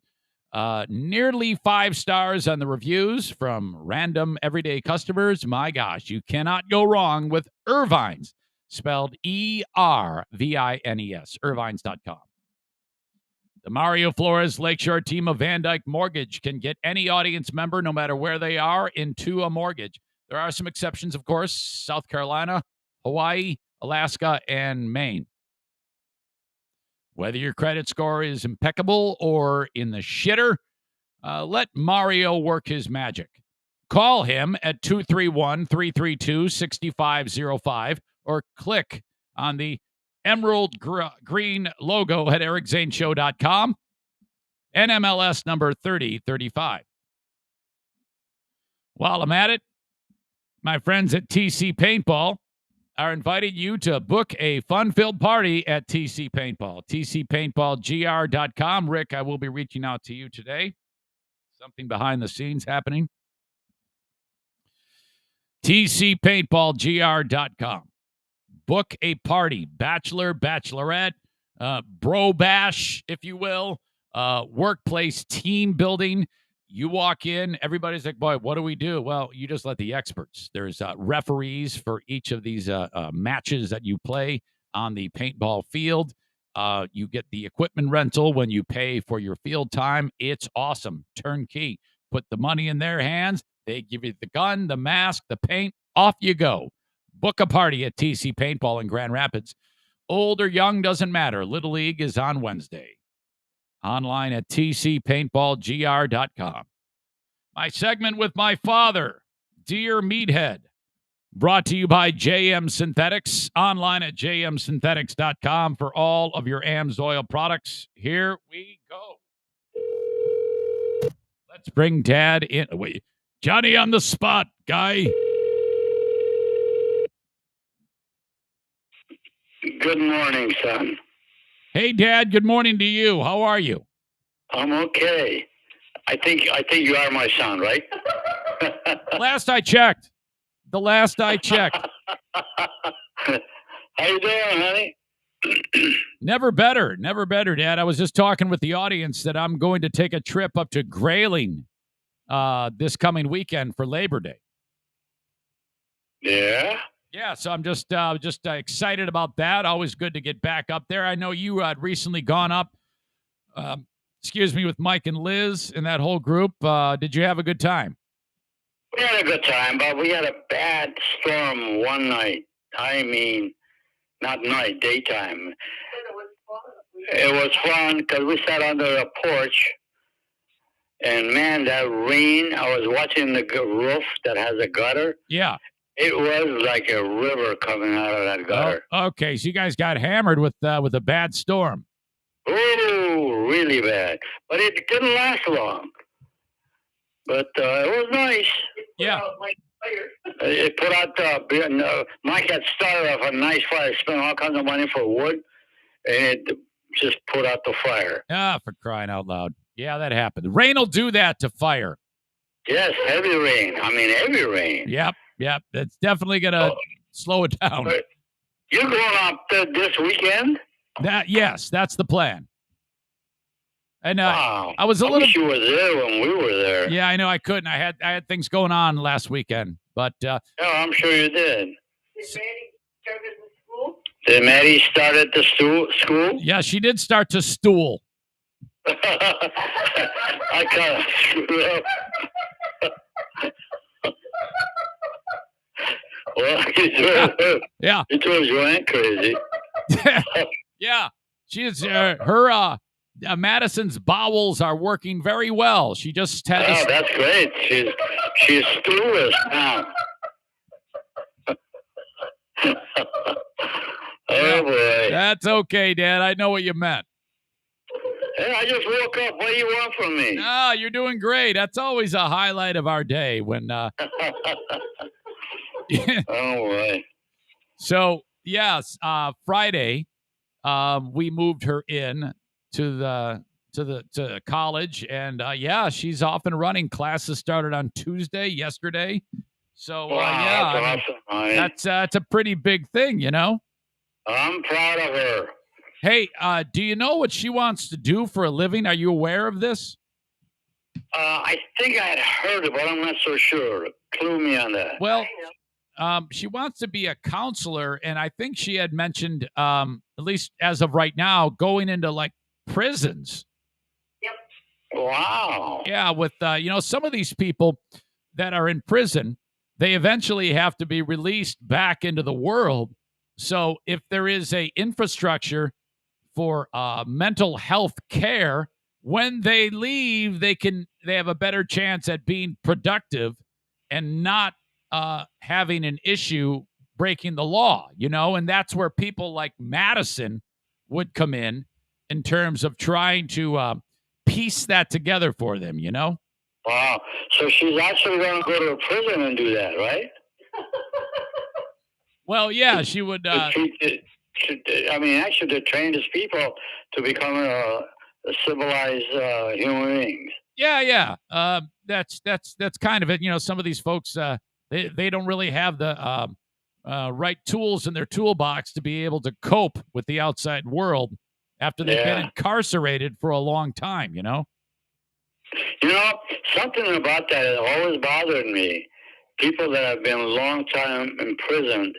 nearly 5 stars on the reviews from random everyday customers. My gosh, you cannot go wrong with Irvine's, spelled Ervines, Irvines.com. The Mario Flores Lakeshore team of Van Dyke Mortgage can get any audience member, no matter where they are, into a mortgage. There are some exceptions, of course: South Carolina, Hawaii, Alaska, and Maine. Whether your credit score is impeccable or in the shitter, let Mario work his magic. Call him at 231-332-6505 or click on the emerald green logo at ericzaneshow.com, NMLS number 3035. While I'm at it, my friends at TC Paintball are inviting you to book a fun-filled party at TC Paintball. TCPaintballGR.com. Rick, I will be reaching out to you today. Something behind the scenes happening. TCPaintballGR.com. Book a party, bachelor, bachelorette, bro bash, if you will, workplace team building. You walk in, everybody's like, boy, what do we do? Well, you just let the experts. There's referees for each of these matches that you play on the paintball field. You get the equipment rental when you pay for your field time. It's awesome. Turnkey. Put the money in their hands. They give you the gun, the mask, the paint. Off you go. Book a party at TC Paintball in Grand Rapids. Old or young, doesn't matter. Little League is on Wednesday. Online at tcpaintballgr.com. My segment with my father, Dear Meathead, brought to you by JM Synthetics. Online at jmsynthetics.com for all of your AMSOIL products. Here we go. Let's bring Dad in. Wait, Johnny on the spot, guy. Good morning, son. Hey, Dad. Good morning to you. How are you? I'm okay. I think you are my son, right? Last I checked. The last I checked. How you doing, honey? Never better, Dad. I was just talking with the audience that I'm going to take a trip up to Grayling this coming weekend for Labor Day. Yeah? Yeah, so I'm just excited about that. Always good to get back up there. I know you had recently gone up, with Mike and Liz and that whole group. Did you have a good time? We had a good time, but we had a bad storm one night. I mean, not night, daytime. It was fun because we sat under a porch, and man, that rain, I was watching the roof that has a gutter. Yeah. It was like a river coming out of that gutter. Oh, okay, so you guys got hammered with a bad storm. Oh, really bad. But it didn't last long. But it was nice. Yeah. It put out Mike had started off a nice fire, spent all kinds of money for wood, and it just put out the fire. Ah, for crying out loud. Yeah, that happened. Rain will do that to fire. Yes, heavy rain. I mean, heavy rain. Yep. It's definitely going to slow it down. You going up this weekend? Yes, that's the plan. And wow. I was a little. Wish you were there when we were there. Yeah, I know I couldn't. I had things going on last weekend, but. Yeah, I'm sure you did. Did Maddie start at the school? Yeah, she did start to stool. I kind of screwed up. Well, yeah. He drove Joanne crazy. Yeah, she is. Her Madison's bowels are working very well. She just had. Oh, that's great. She's stoolless now. Oh boy. That's okay, Dad. I know what you meant. Hey, I just woke up. What do you want from me? No, you're doing great. That's always a highlight of our day when. Oh boy. So yes, Friday, we moved her in to college, and she's off and running. Classes started on Tuesday, yesterday. So wow, that's awesome. That's a pretty big thing, you know. I'm proud of her. Hey, do you know what she wants to do for a living? Are you aware of this? I think I had heard it, but I'm not so sure. Clue me on that. Well, she wants to be a counselor, and I think she had mentioned, at least as of right now, going into like prisons. Yep. Wow. Yeah, with some of these people that are in prison, they eventually have to be released back into the world. So if there is a infrastructure for mental health care, when they leave, they have a better chance at being productive and not having an issue breaking the law, and that's where people like Madison would come in terms of trying to piece that together for them, Wow. So she's actually going to go to a prison and do that, right? Well, yeah, she would. Actually, to train these people to become civilized human beings. Yeah. That's kind of it. You know, some of these folks, they don't really have the right tools in their toolbox to be able to cope with the outside world after they've been incarcerated for a long time. You know. You know, something about that has always bothered me. People that have been a long time imprisoned,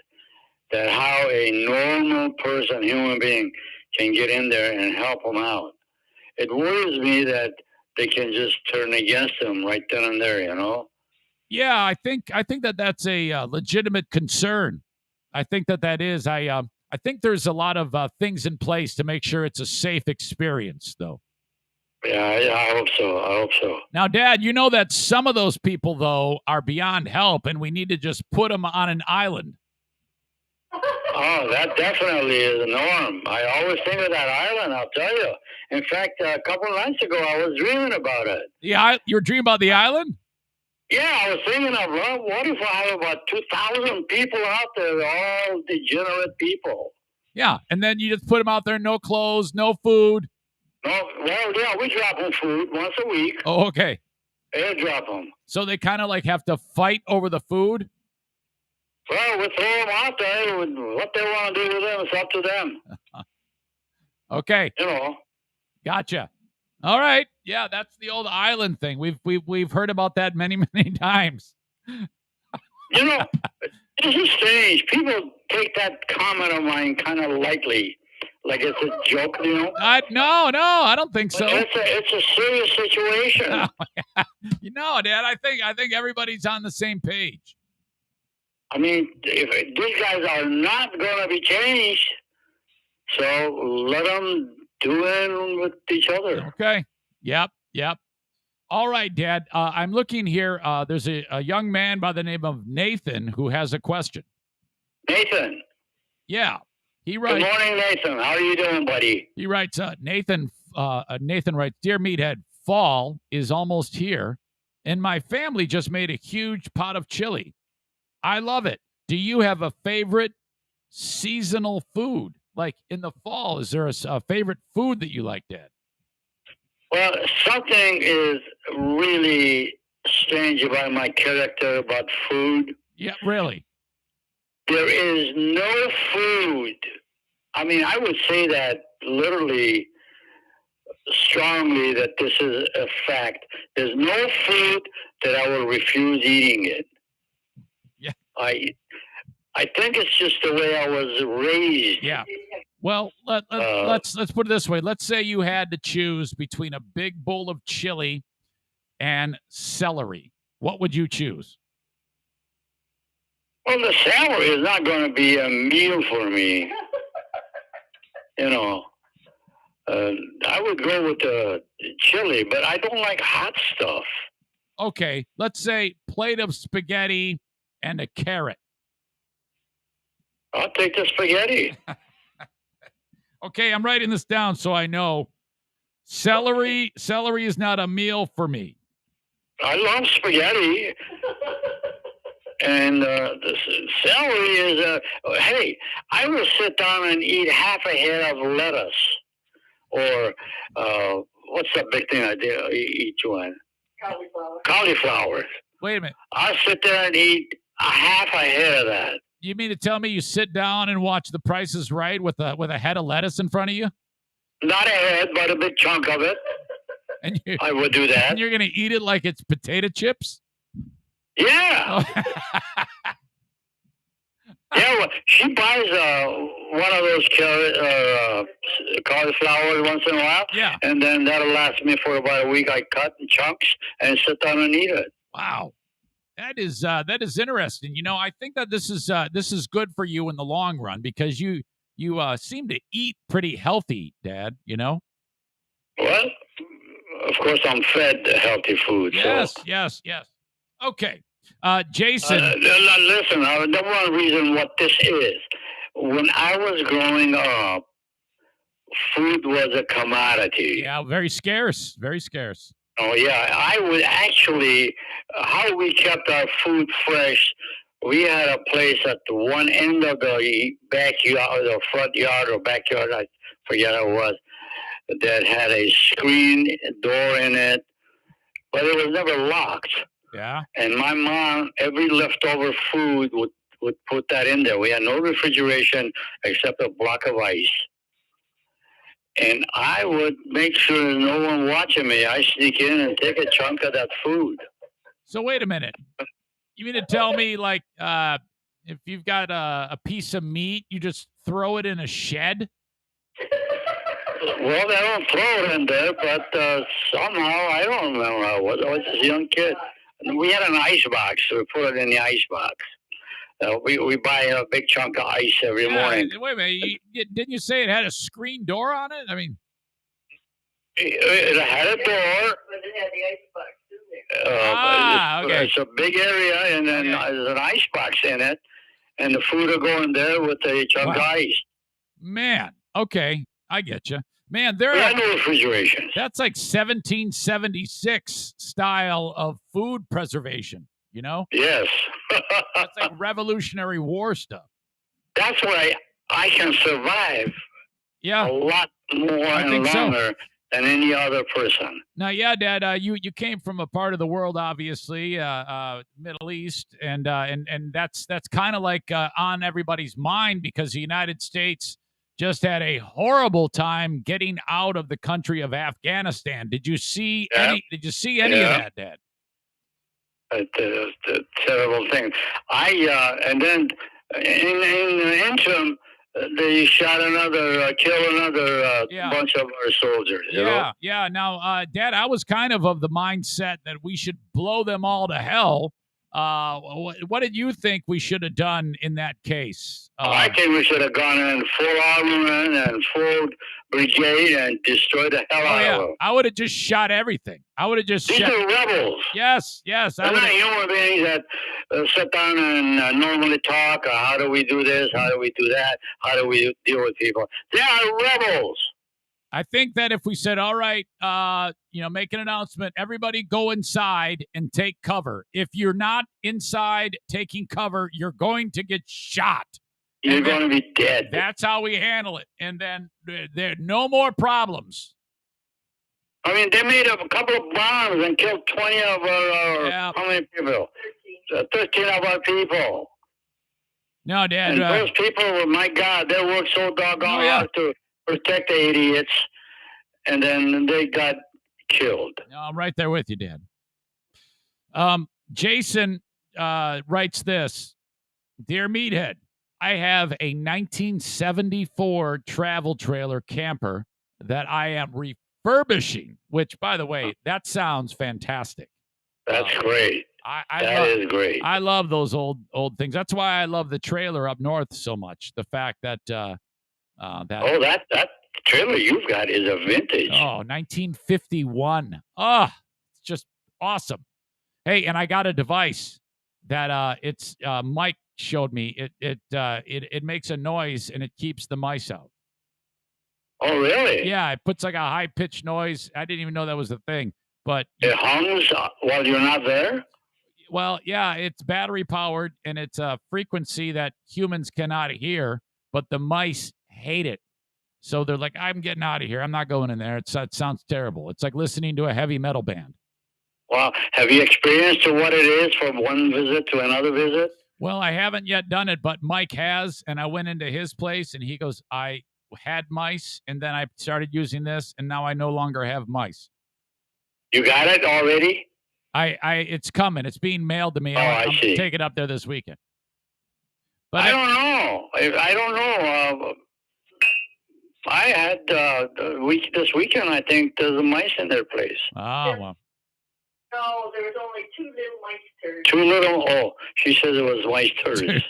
that how a normal person, human being, can get in there and help them out. It worries me that they can just turn against them right then and there, you know? Yeah, I think that's a legitimate concern. I think that is. I think there's a lot of things in place to make sure it's a safe experience, though. Yeah, I hope so. Now, Dad, you know that some of those people, though, are beyond help, and we need to just put them on an island. Oh, that definitely is a norm. I always think of that island, I'll tell you. In fact, a couple of nights ago, I was dreaming about it. Yeah, you were dreaming about the island? Yeah, I was thinking of, well, what if I have about 2,000 people out there, all degenerate people? Yeah, and then you just put them out there, no clothes, no food. No, well, yeah, we drop them food once a week. Oh, okay. Air drop them. So they kind of like have to fight over the food? Well, we throw them out there. What they want to do with them, it's up to them. Okay. You know. Gotcha. All right. Yeah, that's the old island thing. We've heard about that many times. You know, this is strange. People take that comment of mine kind of lightly, like it's a joke. You know? No, I don't think so. It's a serious situation. You know, Dad, I think everybody's on the same page. I mean, if these guys are not going to be changed, so let them do it with each other. Okay. Yep. All right, Dad. I'm looking here. There's a young man by the name of Nathan who has a question. Nathan. Yeah. He writes. Good morning, Nathan. How are you doing, buddy? He writes, Nathan writes, Dear Meathead, fall is almost here, and my family just made a huge pot of chili. I love it. Do you have a favorite seasonal food? Like in the fall, is there a favorite food that you like, Dad? Well, something is really strange about my character about food. Yeah, really? There is no food. I mean, I would say that literally strongly that this is a fact. There's no food that I will refuse eating it. Yeah. I think it's just the way I was raised. Yeah. Well, let's put it this way. Let's say you had to choose between a big bowl of chili and celery. What would you choose? Well, the celery is not going to be a meal for me. You know, I would go with the chili, but I don't like hot stuff. Okay, let's say plate of spaghetti and a carrot. I'll take the spaghetti. Okay, I'm writing this down so I know. Celery is not a meal for me. I love spaghetti. And the celery is hey, I will sit down and eat half a head of lettuce. Or what's that big thing I do? Each one? Cauliflower. Wait a minute. I'll sit there and eat a half a head of that. You mean to tell me you sit down and watch The Price is Right with a head of lettuce in front of you? Not a head, but a big chunk of it. And I would do that. And you're going to eat it like it's potato chips? Yeah. Yeah, well, she buys one of those cauliflowers once in a while. Yeah. And then that'll last me for about a week. I cut in chunks and sit down and eat it. Wow. That is interesting. You know, I think that this is good for you in the long run because you seem to eat pretty healthy, Dad, you know? Well, of course I'm fed healthy food. Yes, so. yes. Okay. Jason. Listen, the one reason what this is, when I was growing up, food was a commodity. Yeah, very scarce. Oh, yeah. I would actually, how we kept our food fresh, we had a place at the one end of the backyard, the front yard or backyard, I forget what it was, that had a screen door in it. but it was never locked. Yeah. And my mom, every leftover food would put that in there. We had no refrigeration except a block of ice. And I would make sure there's no one watching me. I sneak in and take a chunk of that food. So wait a minute. You mean to tell me, like, if you've got a piece of meat, you just throw it in a shed? Well, they don't throw it in there, but somehow, I don't remember how it was. I was just a young kid. We had an ice box, so we put it in the ice box. We buy a big chunk of ice every morning. Wait a minute. Didn't you say it had a screen door on it? I mean, it had a door. But it had the ice box in there. Okay. It's a big area, and then there's an ice box in it, and the food will go in there with a chunk of ice. Man, okay, I get you. Man, there are no refrigeration. That's like 1776 style of food preservation, you know? Yes. That's like Revolutionary War stuff. That's why I can survive a lot more and longer than any other person. Now, yeah, Dad, you came from a part of the world, obviously, Middle East, and that's kind of like on everybody's mind because the United States just had a horrible time getting out of the country of Afghanistan. Did you see any? Did you see any of that, Dad? It's a terrible thing. And then in the interim, they shot killed another bunch of our soldiers. You know? Yeah. Now, Dad, I was kind of the mindset that we should blow them all to hell. What did you think we should have done in that case? I think we should have gone in full armament and full brigade and destroyed the hell out of them. I would have just shot everything. I would have just These are rebels. Yes. They're not human beings that sit down and normally talk. How do we do this? How do we do that? How do we deal with people? They are rebels. I think that if we said, all right, make an announcement, everybody go inside and take cover. If you're not inside taking cover, you're going to get shot. You're going to be dead. That's how we handle it. And then there no more problems. I mean, they made a couple of bombs and killed 20 of our, how many people? 13 of our people. No, Dad. And those people, my God, they worked so doggone hard to protect the idiots, and then they got killed. No, I'm right there with you, Dad. Jason writes this. Dear Meathead, I have a 1974 travel trailer camper that I am refurbishing, which, by the way, that sounds fantastic. That's great. That is great. I love those old things. That's why I love the trailer up north so much. The fact that that trailer you've got is a vintage. 1951. It's just awesome. Hey, and I got a device that it's Mike showed me. It makes a noise and it keeps the mice out. Oh, really? Yeah, it puts like a high pitched noise. I didn't even know that was a thing. But it hums while you're not there? Well, yeah, it's battery powered and it's a frequency that humans cannot hear, but the mice hate it. So they're like, I'm getting out of here. I'm not going in there. It sounds terrible. It's like listening to a heavy metal band. Well, have you experienced what it is from one visit to another visit? Well, I haven't yet done it, but Mike has. And I went into his place and he goes, I had mice and then I started using this and now I no longer have mice. You got it already? It's coming. It's being mailed to me. I see. Take it up there this weekend. But I don't know. I don't know. I had this weekend. I think there's a mice in their place. Oh well. No, there was only 2 little mice turds. 2 little. Oh, she says it was mice turds.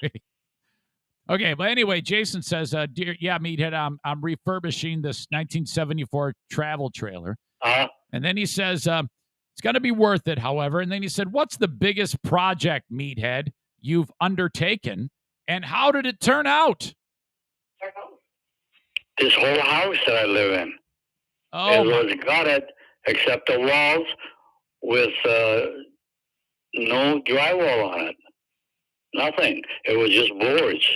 Okay, but anyway, Jason says, "Dear, Meathead, I'm refurbishing this 1974 travel trailer." And then he says, it's going to be worth it, however. And then he said, what's the biggest project, Meathead, you've undertaken, and how did it turn out? This whole house that I live in. Oh, it was gutted, except the walls with no drywall on it. Nothing. It was just boards.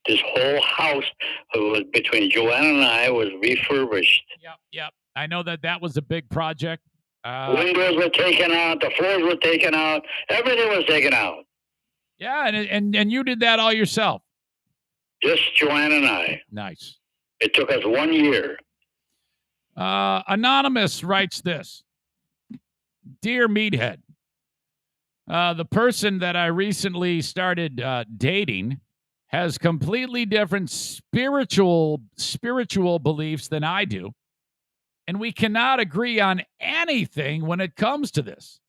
This whole house was between Joanna and I was refurbished. Yep. I know that was a big project. Windows were taken out. The floors were taken out. Everything was taken out. Yeah, and you did that all yourself. Just Joanne and I. Nice. It took us 1 year. Anonymous writes this. Dear Meathead, the person that I recently started dating has completely different spiritual beliefs than I do, and we cannot agree on anything when it comes to this.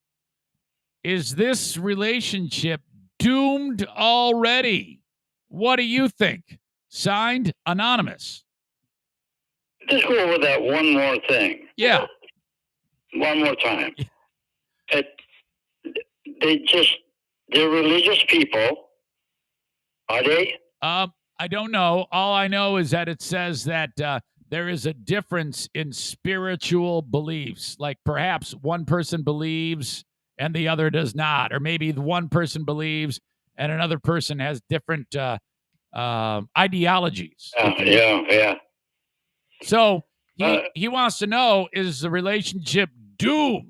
Is this relationship doomed already? What do you think? Signed, Anonymous. Let's go over that one more thing. Yeah. One more time. They're religious people. Are they? I don't know. All I know is that it says that there is a difference in spiritual beliefs. Like perhaps one person believes and the other does not. Or maybe the one person believes and another person has different ideologies. Yeah. So he wants to know, is the relationship doomed?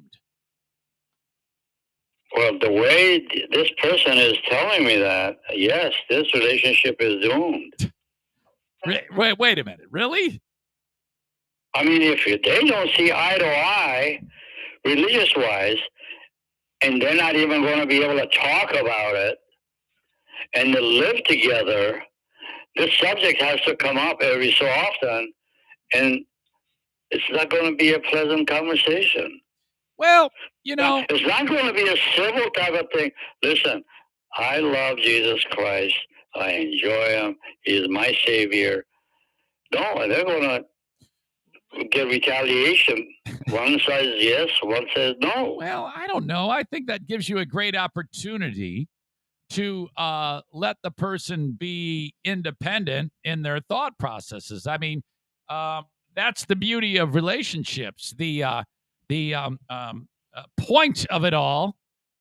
Well, the way this person is telling me that, yes, this relationship is doomed. Wait a minute. Really? I mean, if they don't see eye to eye, religious-wise, and they're not even going to be able to talk about it and to live together, this subject has to come up every so often, and it's not going to be a pleasant conversation. Well, you know, it's not going to be a civil type of thing. Listen, I love Jesus Christ. I enjoy him. He's my savior. No, they're going to get retaliation. One says yes, one says no. Well, I don't know. I think that gives you a great opportunity to let the person be independent in their thought processes. I mean, that's the beauty of relationships. The point of it all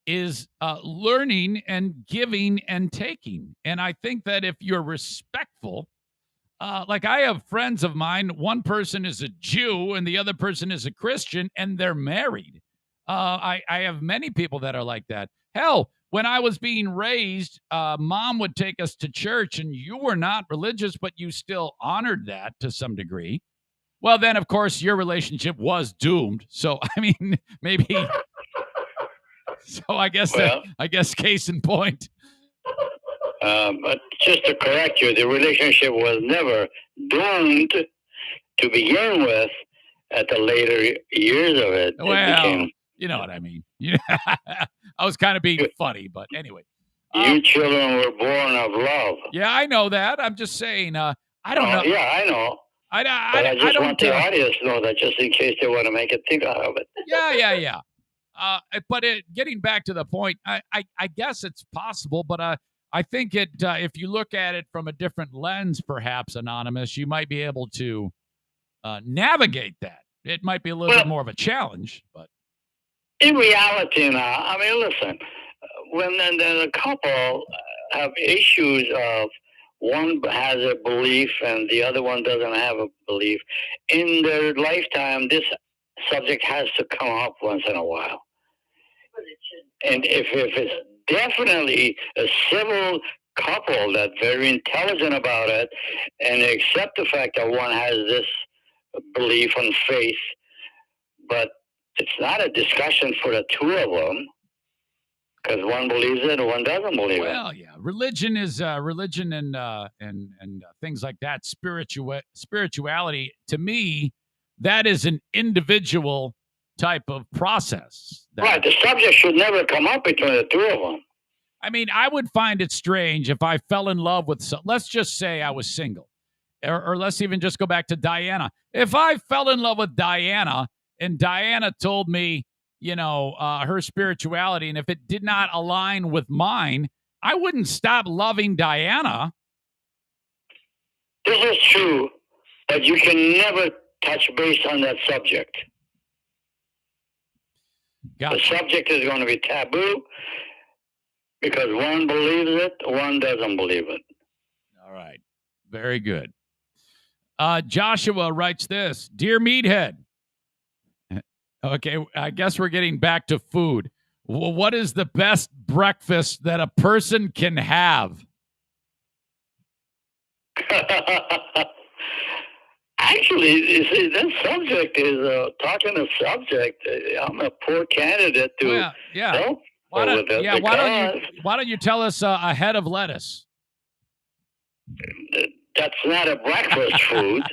is learning and giving and taking. And I think that if you're respectful, like I have friends of mine, one person is a Jew and the other person is a Christian, and they're married. I have many people that are like that. Hell, when I was being raised, mom would take us to church, and you were not religious, but you still honored that to some degree. Well, then, of course, your relationship was doomed. So, I mean, maybe. So, I guess case in point. But just to correct you, the relationship was never doomed to begin with. At the later years of it, well, you know what I mean. I was kind of being funny, but anyway. You children were born of love. Yeah, I know that. I'm just saying. I don't know. Yeah, I know. I just want the audience to know that, just in case they want to make a think out of it. Yeah. But getting back to the point, I guess it's possible, but I think if you look at it from a different lens, perhaps, Anonymous, you might be able to navigate that. It might be a little bit more of a challenge, but in reality now, I mean, listen, when the couple have issues of one has a belief and the other one doesn't have a belief, in their lifetime, this subject has to come up once in a while. And if it's definitely a civil couple that's very intelligent about it and accept the fact that one has this belief and faith, but it's not a discussion for the two of them, because one believes it and one doesn't believe it. Well, yeah, religion is religion and things like that. Spirituality, to me, that is an individual type of process. Right, the subject should never come up between the two of them. I mean, I would find it strange if I fell in love with, let's just say I was single, or let's even just go back to Diana. If I fell in love with Diana and Diana told me, her spirituality, and if it did not align with mine, I wouldn't stop loving Diana. This is true, but you can never touch base on that subject. Gotcha. The subject is going to be taboo because one believes it, one doesn't believe it. All right. Very good. Joshua writes this. Dear Meathead, Okay, I guess we're getting back to food. What is the best breakfast that a person can have? Actually, you see, this subject is talking a subject. I'm a poor candidate to Well, yeah. help Why with don't, it yeah, because why don't you tell us a head of lettuce? that's not a breakfast food.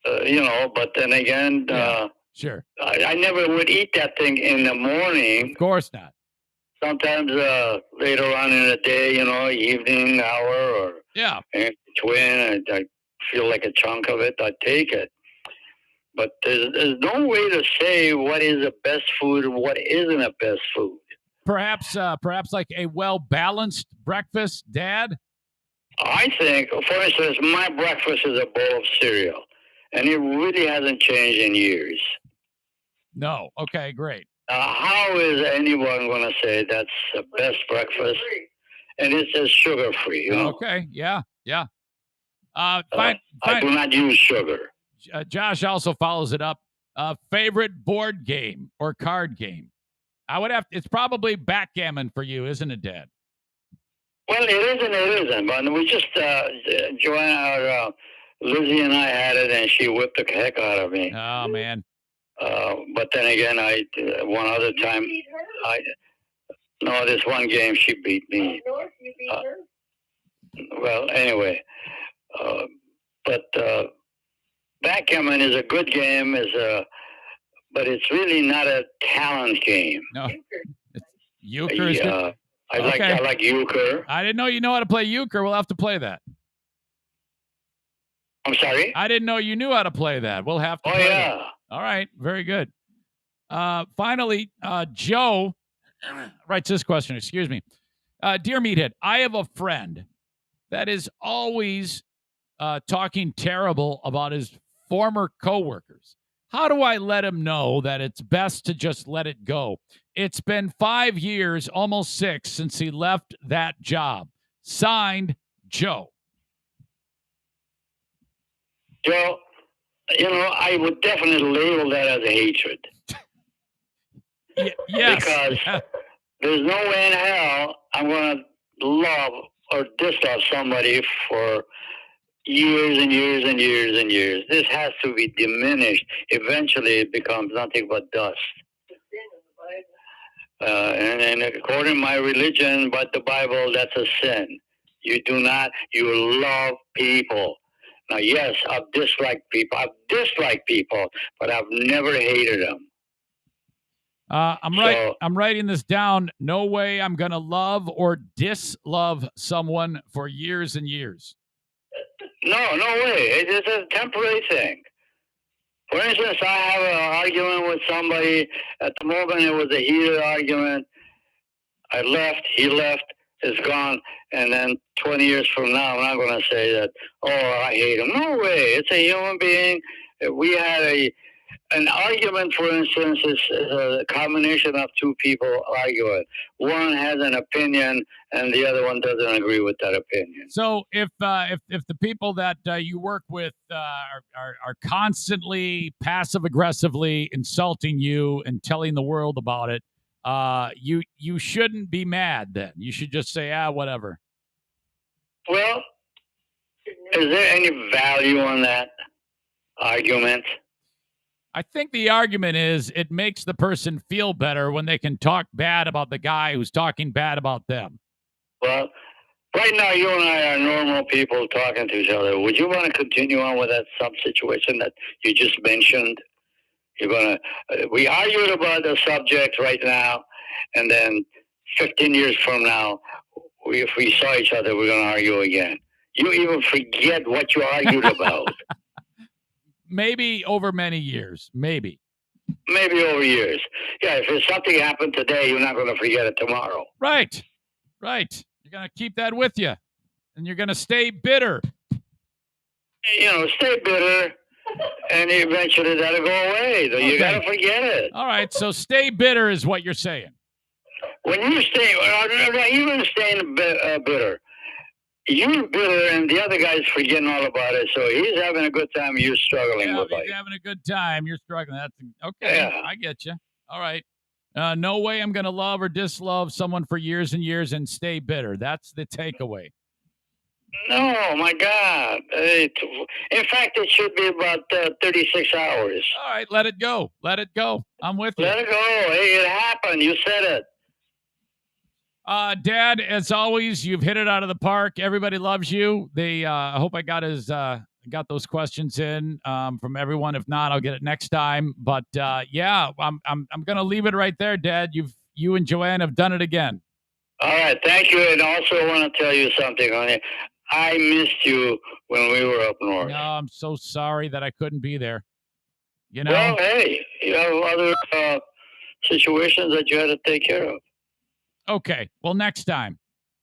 But then again, Yeah, sure. I never would eat that thing in the morning. Of course not. Sometimes later on in the day, evening hour or Yeah. in between, I feel like a chunk of it, I take it. But there's no way to say what is the best food and what isn't a best food. Perhaps like a well-balanced breakfast, Dad? I think, for instance, my breakfast is a bowl of cereal, and it really hasn't changed in years. No. Okay, great. How is anyone going to say that's the best breakfast? And it's just sugar-free, Okay, yeah. I do not use sugar. Josh also follows it up. Favorite board game or card game? It's probably backgammon for you, isn't it, Dad? Well, it is and it isn't. But we just, Joanna, Lizzie and I had it, and she whipped the heck out of me. Oh, man. But then again, one other time, this one game she beat me. North, you beat her? Well, anyway, but backgammon is a good game, but it's really not a talent game. No, euchre. Yeah, I like euchre. I didn't know you know how to play euchre. We'll have to play that. I'm sorry? I didn't know you knew how to play that. We'll have to. Oh, play yeah. That. All right, very good. Finally, Joe writes this question. Excuse me. Dear Meathead, I have a friend that is always talking terrible about his former coworkers. How do I let him know that it's best to just let it go? It's been 5 years, almost 6, since he left that job. Signed, Joe. Joe, I would definitely label that as a hatred. Yes. Because there's no way in hell I'm going to love or dislove somebody for years and years and years and years. This has to be diminished. Eventually, it becomes nothing but dust. And according to my religion, but the Bible, that's a sin. You love people. Now, yes, I've disliked people, but I've never hated them. I'm writing this down. No way I'm going to love or dislove someone for years and years. No way. It's a temporary thing. For instance, I have an argument with somebody. At the moment, it was a heated argument. I left. He left. It's gone. And then 20 years from now, I'm not going to say that, I hate him. No way. It's a human being. We had an argument, for instance, is a combination of two people arguing. One has an opinion, and the other one doesn't agree with that opinion. So, if the people that you work with are constantly passive aggressively insulting you and telling the world about it, you shouldn't be mad. Then you should just say, whatever. Well, is there any value on that argument? I think the argument is it makes the person feel better when they can talk bad about the guy who's talking bad about them. Well, right now you and I are normal people talking to each other. Would you want to continue on with that situation that you just mentioned? We argued about the subject right now, and then 15 years from now, if we saw each other, we're going to argue again. You even forget what you argued about. Maybe over many years. Maybe over years. Yeah, if something happened today, you're not going to forget it tomorrow. Right. You're going to keep that with you, and you're going to stay bitter. Stay bitter, and eventually that'll go away. Okay. You got to forget it. All right, so stay bitter is what you're saying. When you staying bitter, you're bitter and the other guy's forgetting all about it. So he's having a good time. You're struggling with he's life. having a good time. You're struggling. That's okay. Yeah. I get you. All right. No way I'm going to love or dislove someone for years and years and stay bitter. That's the takeaway. No, my God. In fact, it should be about 36 hours. All right. Let it go. Let it go. I'm with you. Let it go. Hey, it happened. You said it. Dad, as always, you've hit it out of the park. Everybody loves you. I hope I got those questions in from everyone. If not, I'll get it next time. But yeah, I'm gonna leave it right there, Dad. You and Joanne have done it again. All right, thank you. And also, I want to tell you something, honey. I missed you when we were up north. No, I'm so sorry that I couldn't be there. You know. Well, hey, you have other situations that you had to take care of. Okay. Well, next time.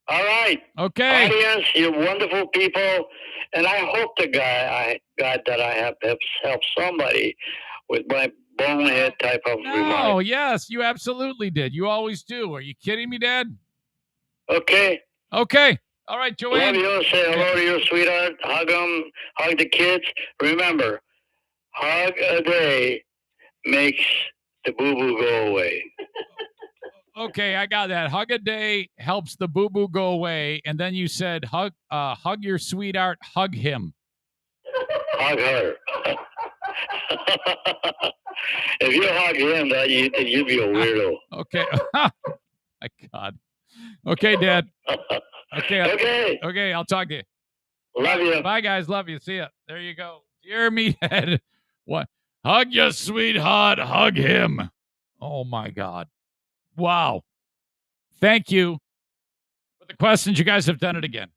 All right. Okay. Audience, you're wonderful people, and I hope to God that I have helped somebody with my bonehead type of remark. Oh, yes, you absolutely did. You always do. Are you kidding me, Dad? Okay. Okay. All right, Joanne. Love you. Say hello to your sweetheart. Hug them. Hug the kids. Remember, hug a day makes the boo-boo go away. Okay, I got that. Hug a day helps the boo-boo go away. And then you said, hug your sweetheart, hug him. Hug her. If you hug him, you'd be a weirdo. Okay. My God. Okay, Dad. Okay. Okay, I'll talk to you. Love you. Bye, guys. Love you. See ya. There you go. Dear meathead. What? Hug your sweetheart. Hug him. Oh, my God. Wow. Thank you for the questions. You guys have done it again.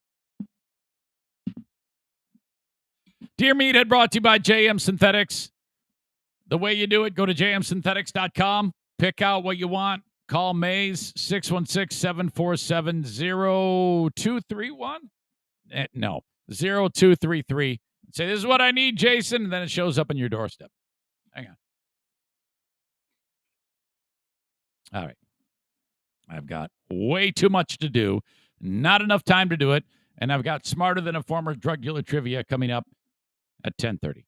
Dear Meathead, brought to you by JM Synthetics. The way you do it, go to jmsynthetics.com. Pick out what you want. Call Maze 616-747-0231. No, 0233. Say, this is what I need, Jason. And then it shows up on your doorstep. Hang on. All right. I've got way too much to do, not enough time to do it, and I've got Smarter Than a Former Drug Dealer trivia coming up at 10:30.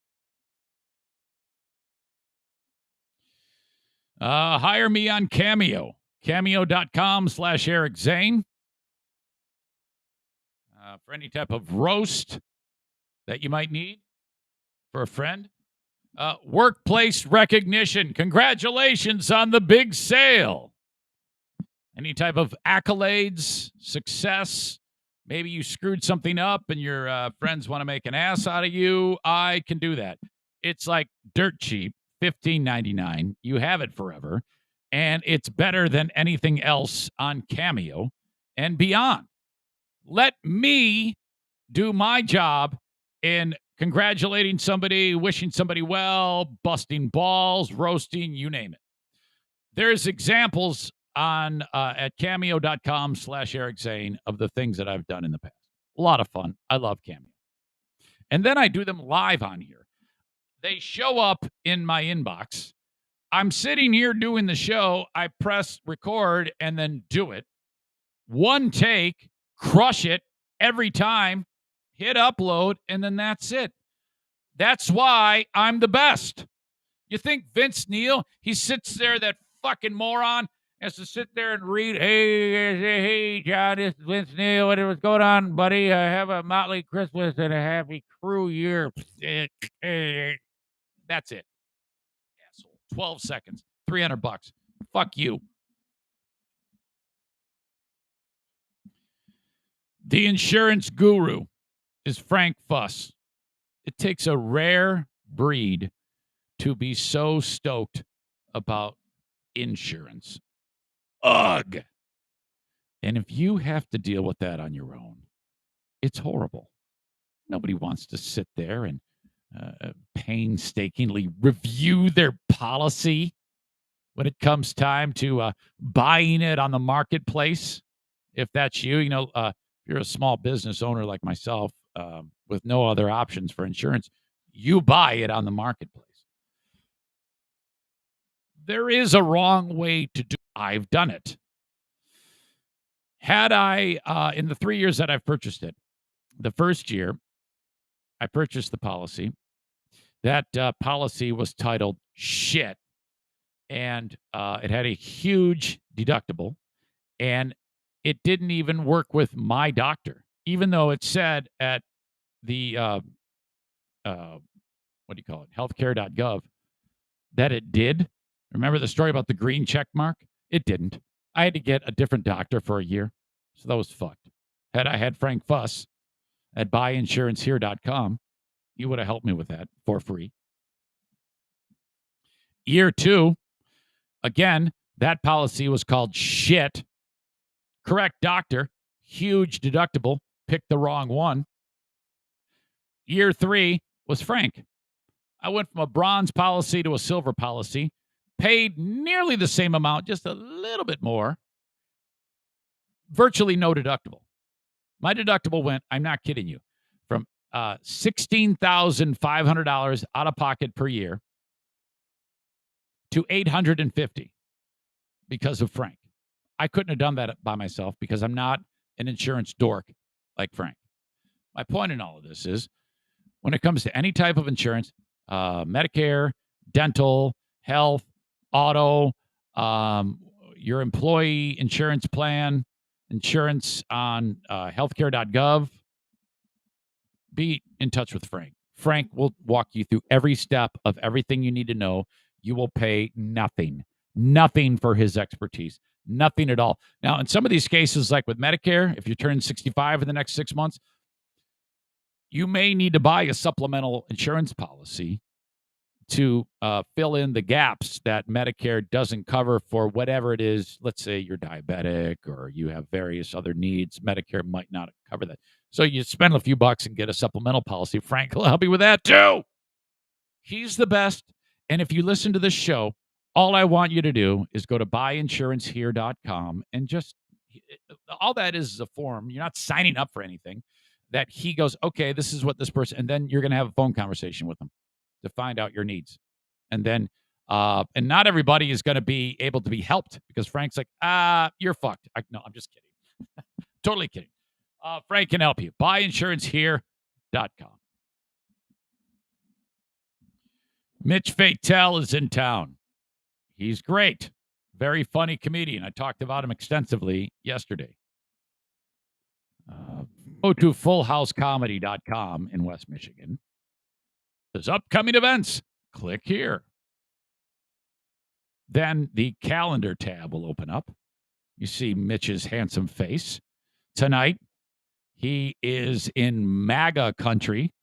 Hire me on Cameo, cameo.com/Eric Zane for any type of roast that you might need for a friend. Workplace recognition. Congratulations on the big sale. Any type of accolades, success. Maybe you screwed something up and your friends want to make an ass out of you. I can do that. It's like dirt cheap, $15.99. You have it forever. And it's better than anything else on Cameo and beyond. Let me do my job in congratulating somebody, wishing somebody well, busting balls, roasting, you name it. There's examples on at cameo.com/Eric Zane of the things that I've done in the past. A lot of fun. I love Cameo. And then I do them live on here. They show up in my inbox. I'm sitting here doing the show. I press record and then do it. One take, crush it every time, hit upload, and then that's it. That's why I'm the best. You think Vince Neil, he sits there, that fucking moron, has to sit there and read, hey, John, this is Vince Neil. What's going on, buddy? I have a motley Christmas and a happy crew year. That's it. Asshole. 12 seconds. $300. Fuck you. The insurance guru is Frank Fuss. It takes a rare breed to be so stoked about insurance. Ugh. And if you have to deal with that on your own, it's horrible. Nobody wants to sit there and painstakingly review their policy when it comes time to buying it on the marketplace. If that's you, if you're a small business owner like myself with no other options for insurance, you buy it on the marketplace. There is a wrong way to do it. I've done it. Had I, in the 3 years that I've purchased it, the first year I purchased the policy, that policy was titled shit, and it had a huge deductible, and it didn't even work with my doctor, even though it said at the what do you call it, healthcare.gov, that it did. Remember the story about the green check mark? It didn't. I had to get a different doctor for a year, so that was fucked. Had I had Frank Fuss at buyinsurancehere.com, he would have helped me with that for free. Year 2, again, that policy was called shit. Correct doctor, huge deductible, picked the wrong one. Year 3 was Frank. I went from a bronze policy to a silver policy, paid nearly the same amount, just a little bit more. Virtually no deductible. My deductible went, I'm not kidding you, from $16,500 out of pocket per year to $850 because of Frank. I couldn't have done that by myself because I'm not an insurance dork like Frank. My point in all of this is when it comes to any type of insurance, Medicare, dental, health, auto, your employee insurance plan, insurance on healthcare.gov, be in touch with Frank. Frank will walk you through every step of everything you need to know. You will pay nothing for his expertise, nothing at all. Now, in some of these cases, like with Medicare, if you turn 65 in the next 6 months, you may need to buy a supplemental insurance policy to fill in the gaps that Medicare doesn't cover for whatever it is. Let's say you're diabetic or you have various other needs. Medicare might not cover that. So you spend a few bucks and get a supplemental policy. Frank will help you with that too. He's the best. And if you listen to this show, all I want you to do is go to buyinsurancehere.com and just, all that is a form. You're not signing up for anything. That he goes, okay, this is what this person, and then you're going to have a phone conversation with them to find out your needs. And then, and not everybody is going to be able to be helped because Frank's like, you're fucked. No, I'm just kidding. Totally kidding. Frank can help you. Buyinsurancehere.com. Mitch Fatel is in town. He's great. Very funny comedian. I talked about him extensively yesterday. Go to fullhousecomedy.com in West Michigan. There's upcoming events. Click here. Then the calendar tab will open up. You see Mitch's handsome face. Tonight, he is in MAGA country,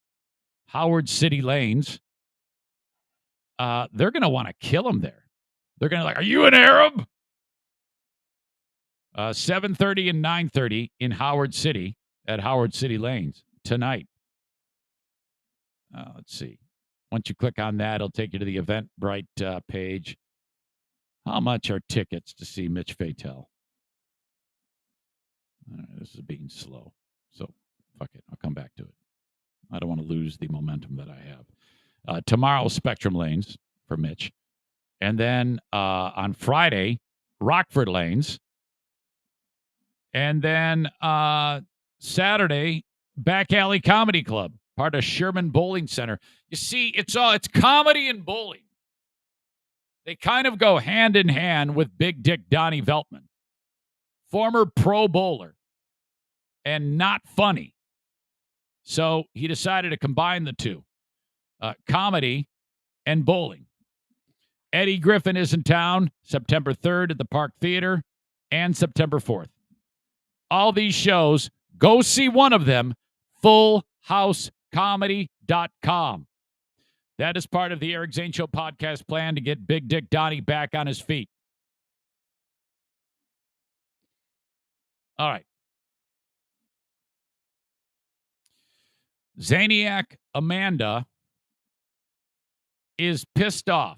Howard City Lanes. They're going to want to kill him there. They're going to are you an Arab? 7:30 and 9:30 in Howard City at Howard City Lanes tonight. Let's see. Once you click on that, it'll take you to the Eventbrite page. How much are tickets to see Mitch Fatel? This is being slow. So, fuck it. I'll come back to it. I don't want to lose the momentum that I have. Tomorrow, Spectrum Lanes for Mitch. And then on Friday, Rockford Lanes. And then Saturday, Back Alley Comedy Club, part of Sherman Bowling Center. You see, it's comedy and bowling. They kind of go hand in hand with Big Dick Donnie Veltman, former pro bowler and not funny. So he decided to combine the two, comedy and bowling. Eddie Griffin is in town September 3rd at the Park Theater and September 4th. All these shows, go see one of them, fullhousecomedy.com. That is part of the Eric Zane Show podcast plan to get Big Dick Donnie back on his feet. All right. Zaniac Amanda is pissed off.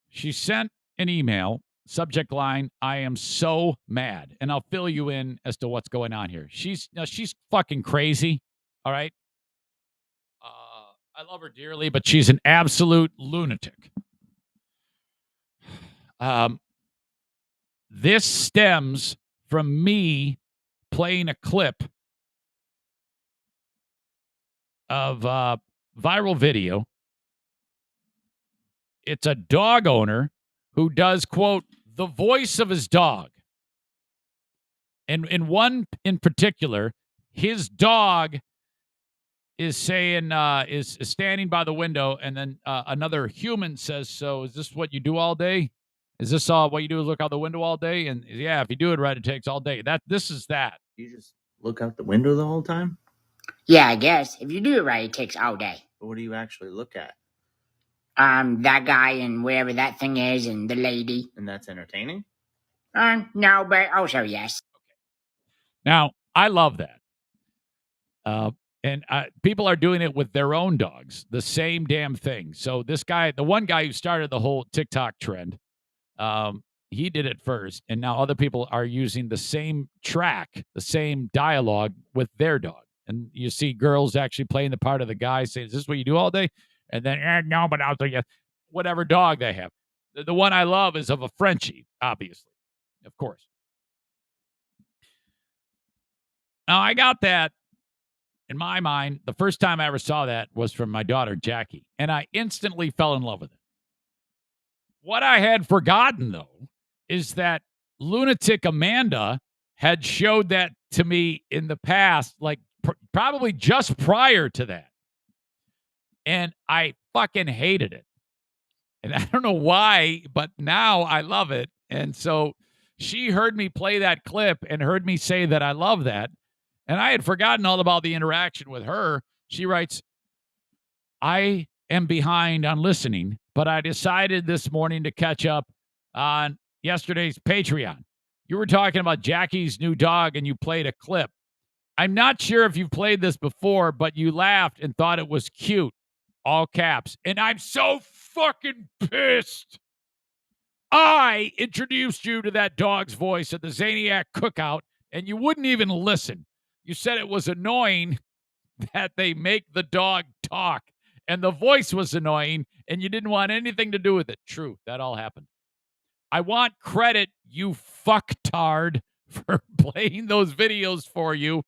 She sent an email, subject line, I am so mad. And I'll fill you in as to what's going on here. She's fucking crazy. All right. I love her dearly, but she's an absolute lunatic. This stems from me playing a clip of viral video. It's a dog owner who does, quote, the voice of his dog. And in one in particular, his dog is saying, is standing by the window, and then another human says, so is this what you do all day? Is this all what you do is look out the window all day? And yeah, if you do it right, it takes all day. This is that. You just look out the window the whole time? Yeah, I guess. If you do it right, it takes all day. But what do you actually look at? That guy and wherever that thing is and the lady. And that's entertaining? No, but also yes. Now, I love that. And people are doing it with their own dogs, the same damn thing. So this guy, the one guy who started the whole TikTok trend, he did it first, and now other people are using the same track, the same dialogue with their dog. And you see girls actually playing the part of the guy saying, is this what you do all day? And then, no, but I'll tell you, whatever dog they have. The one I love is of a Frenchie, obviously, of course. Now, I got that in my mind. The first time I ever saw that was from my daughter, Jackie, and I instantly fell in love with it. What I had forgotten, though, is that lunatic Amanda had showed that to me in the past, like probably just prior to that. And I fucking hated it. And I don't know why, but now I love it. And so she heard me play that clip and heard me say that I love that. And I had forgotten all about the interaction with her. She writes, I am behind on listening, but I decided this morning to catch up on yesterday's Patreon. You were talking about Jackie's new dog and you played a clip. I'm not sure if you've played this before, but you laughed and thought it was cute. All caps. And I'm so fucking pissed. I introduced you to that dog's voice at the Zaniac cookout, and you wouldn't even listen. You said it was annoying that they make the dog talk, and the voice was annoying, and you didn't want anything to do with it. True, that all happened. I want credit, you fucktard, for playing those videos for you.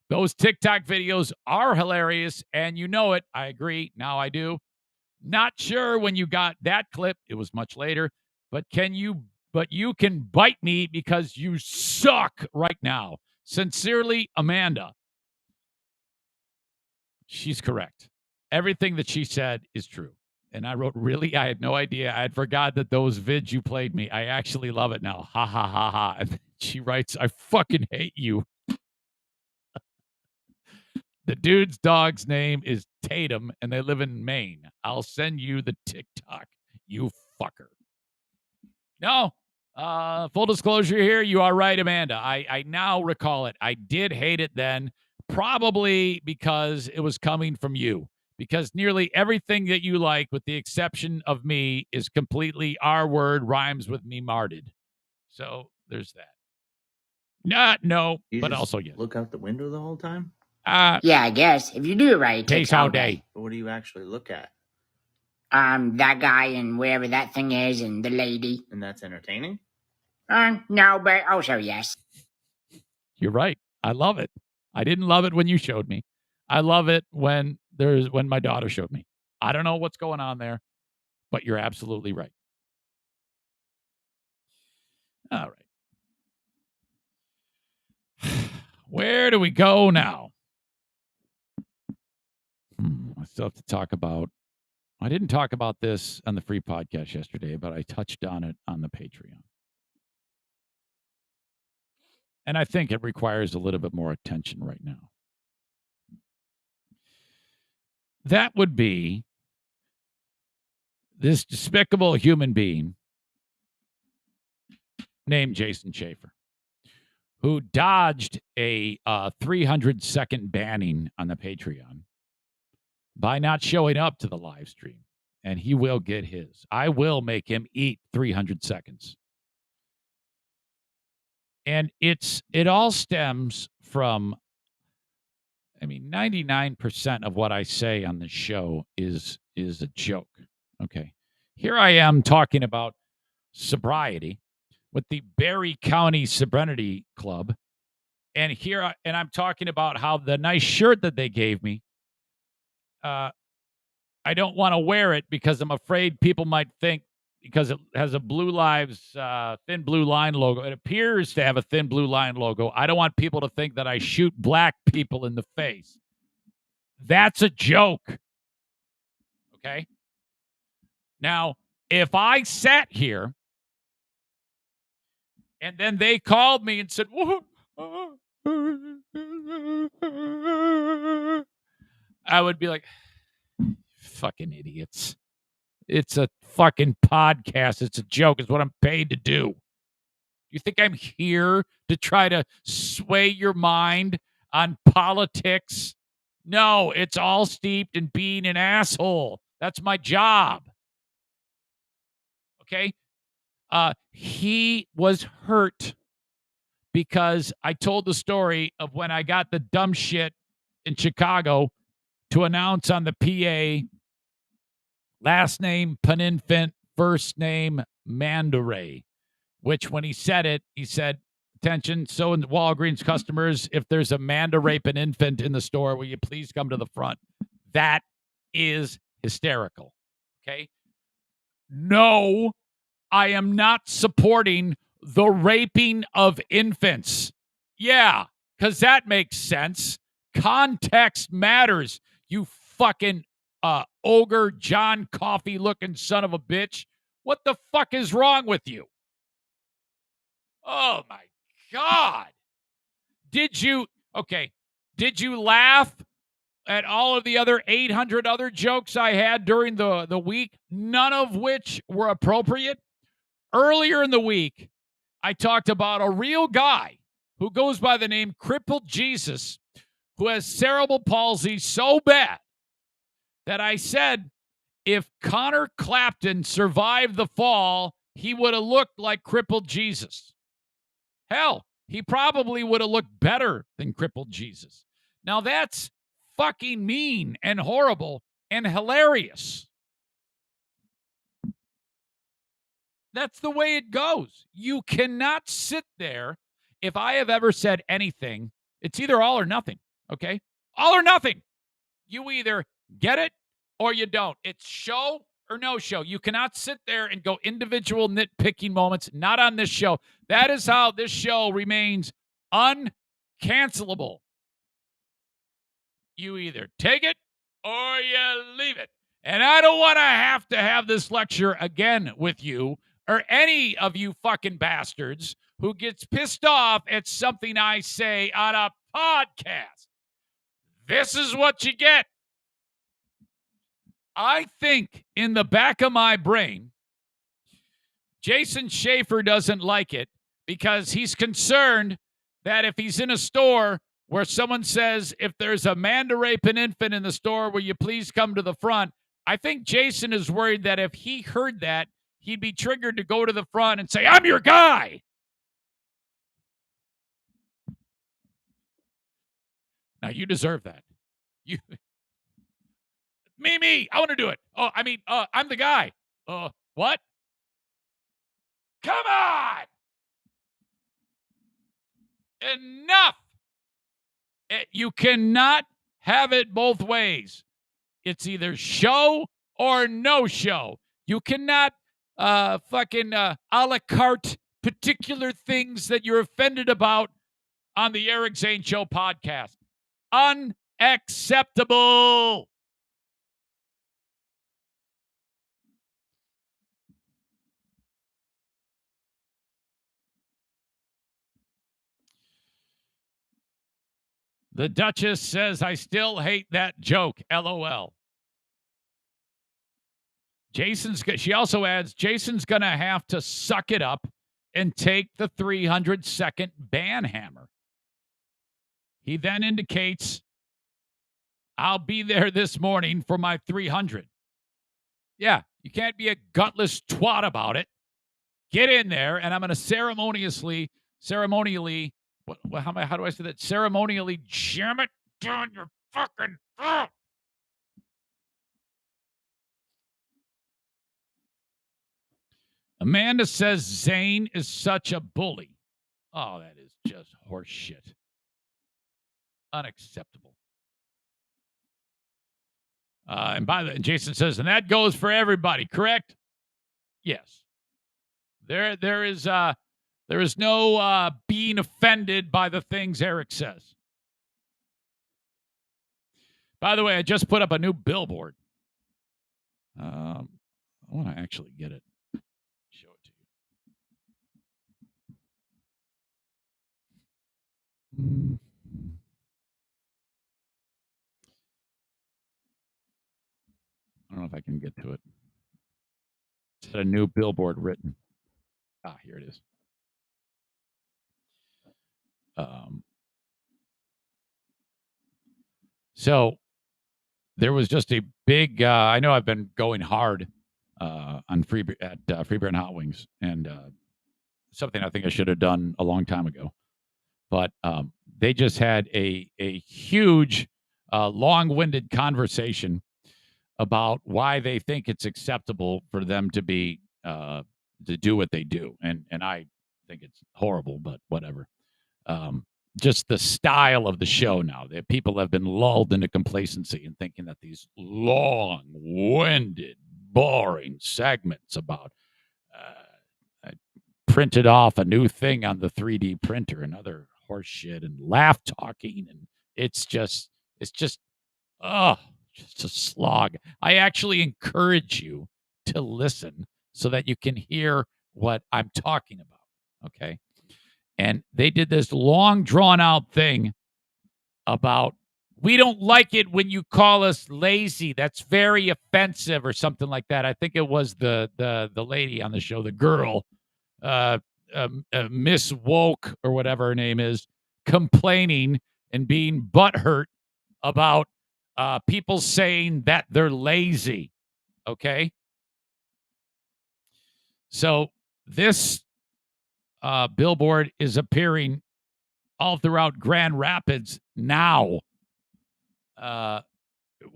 Those TikTok videos are hilarious, and you know it. I agree. Now I do. Not sure when you got that clip. It was much later. But you can bite me because you suck right now. Sincerely, Amanda. She's correct. Everything that she said is true. And I wrote, really? I had no idea. I had forgot that those vids you played me. I actually love it now. Ha, ha, ha, ha. And she writes, I fucking hate you. The dude's dog's name is Tatum, and they live in Maine. I'll send you the TikTok, you fucker. No, full disclosure here, you are right, Amanda. I now recall it. I did hate it then, probably because it was coming from you. Because nearly everything that you like, with the exception of me, is completely R-word, rhymes with me marted. So there's that. No, You but just also yes. look out the window the whole time? Yeah, I guess. If you do it right, it takes all day. But what do you actually look at? That guy and wherever that thing is and the lady. And that's entertaining? No, but also yes. You're right. I love it. I didn't love it when you showed me. I love it when my daughter showed me. I don't know what's going on there, but you're absolutely right. All right. Where do we go now? I still have to talk about. I didn't talk about this on the free podcast yesterday, but I touched on it on the Patreon. And I think it requires a little bit more attention right now. That would be this despicable human being named Jason Schaefer, who dodged a 300-second banning on the Patreon by not showing up to the live stream. And he will get his. I will make him eat 300 seconds. And it all stems from, 99% of what I say on this show is a joke. Okay. Here I am talking about sobriety with the Berry County Sobriety Club. And I'm talking about how the nice shirt that they gave me, I don't want to wear it because I'm afraid people might think, because it has a Blue Lives Thin Blue Line logo. It appears to have a Thin Blue Line logo. I don't want people to think that I shoot black people in the face. That's a joke. Okay? Now, if I sat here and then they called me and said, I would be like, fucking idiots. It's a fucking podcast. It's a joke. It's what I'm paid to do. You think I'm here to try to sway your mind on politics? No, it's all steeped in being an asshole. That's my job. Okay? He was hurt because I told the story of when I got the dumb shit in Chicago to announce on the PA, last name Peninfant, first name Mandaray, which when he said it, he said, attention, so in Walgreens customers, if there's a Mandaray Peninfant in the store, will you please come to the front? That is hysterical. Okay? No, I am not supporting the raping of infants. Yeah, because that makes sense. Context matters, you fucking ogre John Coffey looking son of a bitch. What the fuck is wrong with you? Oh my God. Did you laugh at all of the other 800 other jokes I had during the week, none of which were appropriate? Earlier in the week, I talked about a real guy who goes by the name Crippled Jesus, who has cerebral palsy so bad that I said if Connor Clapton survived the fall, he would have looked like Crippled Jesus. Hell, he probably would have looked better than Crippled Jesus. Now that's fucking mean and horrible and hilarious. That's the way it goes. You cannot sit there. If I have ever said anything, it's either all or nothing, okay? All or nothing. You either get it or you don't. It's show or no show. You cannot sit there and go individual nitpicking moments. Not on this show. That is how this show remains uncancelable. You either take it or you leave it. And I don't want to have this lecture again with you or any of you fucking bastards who gets pissed off at something I say on a podcast. This is what you get. I think in the back of my brain, Jason Schaefer doesn't like it because he's concerned that if he's in a store where someone says, if there's a Mandaray Peninfant in the store, will you please come to the front? I think Jason is worried that if he heard that, he'd be triggered to go to the front and say, I'm your guy. Now, you deserve that. Me, I want to do it. Oh, I'm the guy. What? Come on! Enough! You cannot have it both ways. It's either show or no show. You cannot a la carte particular things that you're offended about on the Eric Zane Show podcast. Unacceptable. The Duchess says, I still hate that joke. LOL. She also adds, Jason's going to have to suck it up and take the 300-second ban hammer. He then indicates, I'll be there this morning for my 300. Yeah, you can't be a gutless twat about it. Get in there, and I'm going to ceremonially, how do I say that? Ceremonially jam it down your fucking throat. Amanda says Zane is such a bully. Oh, that is just horse shit. Unacceptable. And by the way, Jason says, and that goes for everybody, correct? Yes. There is no being offended by the things Eric says. By the way, I just put up a new billboard. I want to actually get it. Show it to you. I don't know if I can get to it. It's a new billboard written. Here it is. So there was just a big. I know I've been going hard on Free Beer and Hot Wings, and something I think I should have done a long time ago. But they just had a huge, long-winded conversation about why they think it's acceptable for them to be to do what they do, and I think it's horrible, but whatever. Just the style of the show now, that people have been lulled into complacency and thinking that these long-winded, boring segments about I printed off a new thing on the 3D printer and other horse shit and laugh talking, and it's just just a slog. I actually encourage you to listen so that you can hear what I'm talking about. Okay. And they did this long, drawn-out thing about, we don't like it when you call us lazy. That's very offensive, or something like that. I think it was the lady on the show, the girl, Miss Woke, or whatever her name is, complaining and being butthurt about people saying that they're lazy. Okay? So this billboard is appearing all throughout Grand Rapids now,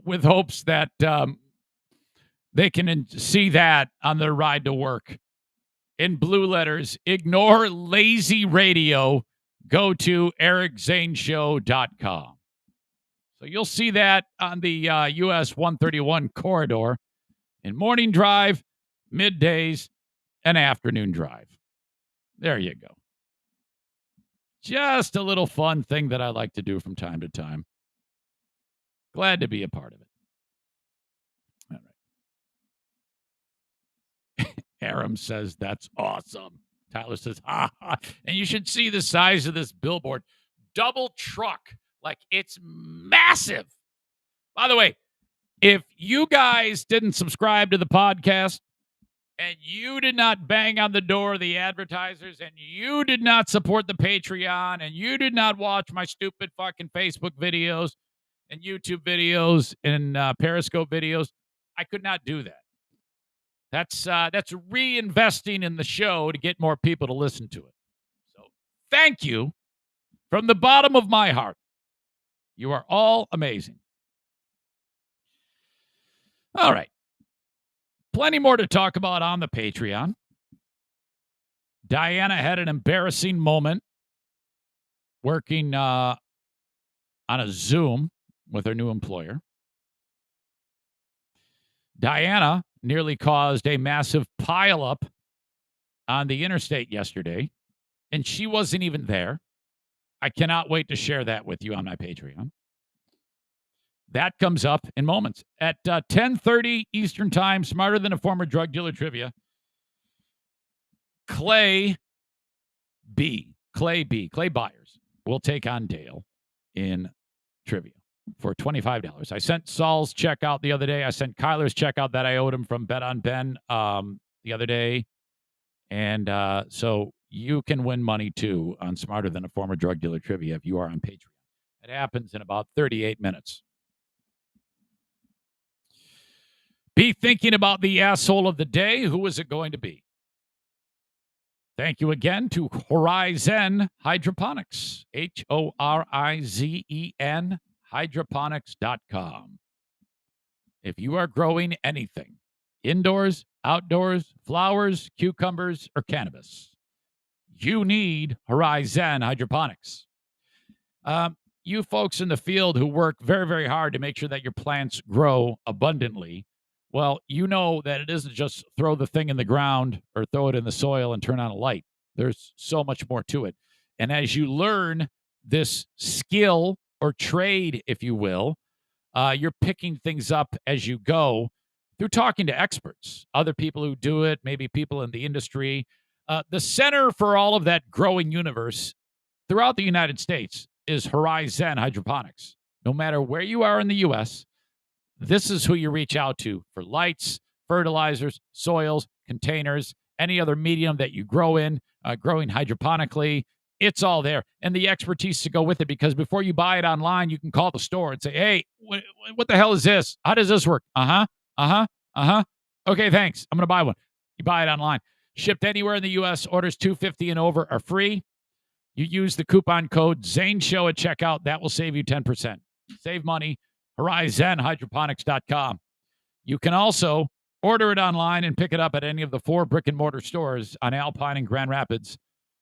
with hopes that they can see that on their ride to work. In blue letters, ignore lazy radio. Go to ericzaneshow.com. So you'll see that on the US 131 corridor in morning drive, middays, and afternoon drive. There you go. Just a little fun thing that I like to do from time to time. Glad to be a part of it. All right. Aram says, that's awesome. Tyler says, ha ha. And you should see the size of this billboard. Double truck. Like, it's massive. By the way, if you guys didn't subscribe to the podcast, and you did not bang on the door of the advertisers, and you did not support the Patreon, and you did not watch my stupid fucking Facebook videos and YouTube videos and Periscope videos, I could not do that. That's reinvesting in the show to get more people to listen to it. So thank you from the bottom of my heart. You are all amazing. All right. Plenty more to talk about on the Patreon. Diana had an embarrassing moment working on a Zoom with her new employer. Diana nearly caused a massive pileup on the interstate yesterday, and she wasn't even there. I cannot wait to share that with you on my Patreon. That comes up in moments. At 10:30 Eastern Time, Smarter Than a Former Drug Dealer Trivia, Clay Byers will take on Dale in trivia for $25. I sent Saul's check out the other day. I sent Kyler's check out that I owed him from Bet on Ben the other day. And so you can win money, too, on Smarter Than a Former Drug Dealer Trivia if you are on Patreon. It happens in about 38 minutes. Be thinking about the asshole of the day. Who is it going to be? Thank you again to Horizon Hydroponics. HORIZEN hydroponics.com. If you are growing anything, indoors, outdoors, flowers, cucumbers, or cannabis, you need Horizon Hydroponics. you folks in the field who work very, very hard to make sure that your plants grow abundantly, well, you know that it isn't just throw the thing in the ground or throw it in the soil and turn on a light. There's so much more to it. And as you learn this skill or trade, if you will, you're picking things up as you go through talking to experts, other people who do it, maybe people in the industry. The center for all of that growing universe throughout the United States is Horizon Hydroponics. No matter where you are in the U.S., this is who you reach out to for lights, fertilizers, soils, containers, any other medium that you grow in, growing hydroponically. It's all there. And the expertise to go with it, because before you buy it online, you can call the store and say, hey, what the hell is this? How does this work? Okay, thanks. I'm going to buy one. You buy it online. Shipped anywhere in the U.S. Orders $250 and over are free. You use the coupon code ZaneShow at checkout. That will save you 10%. Save money. HorizonHydroponics.com. You can also order it online and pick it up at any of the 4 brick-and-mortar stores on Alpine and Grand Rapids,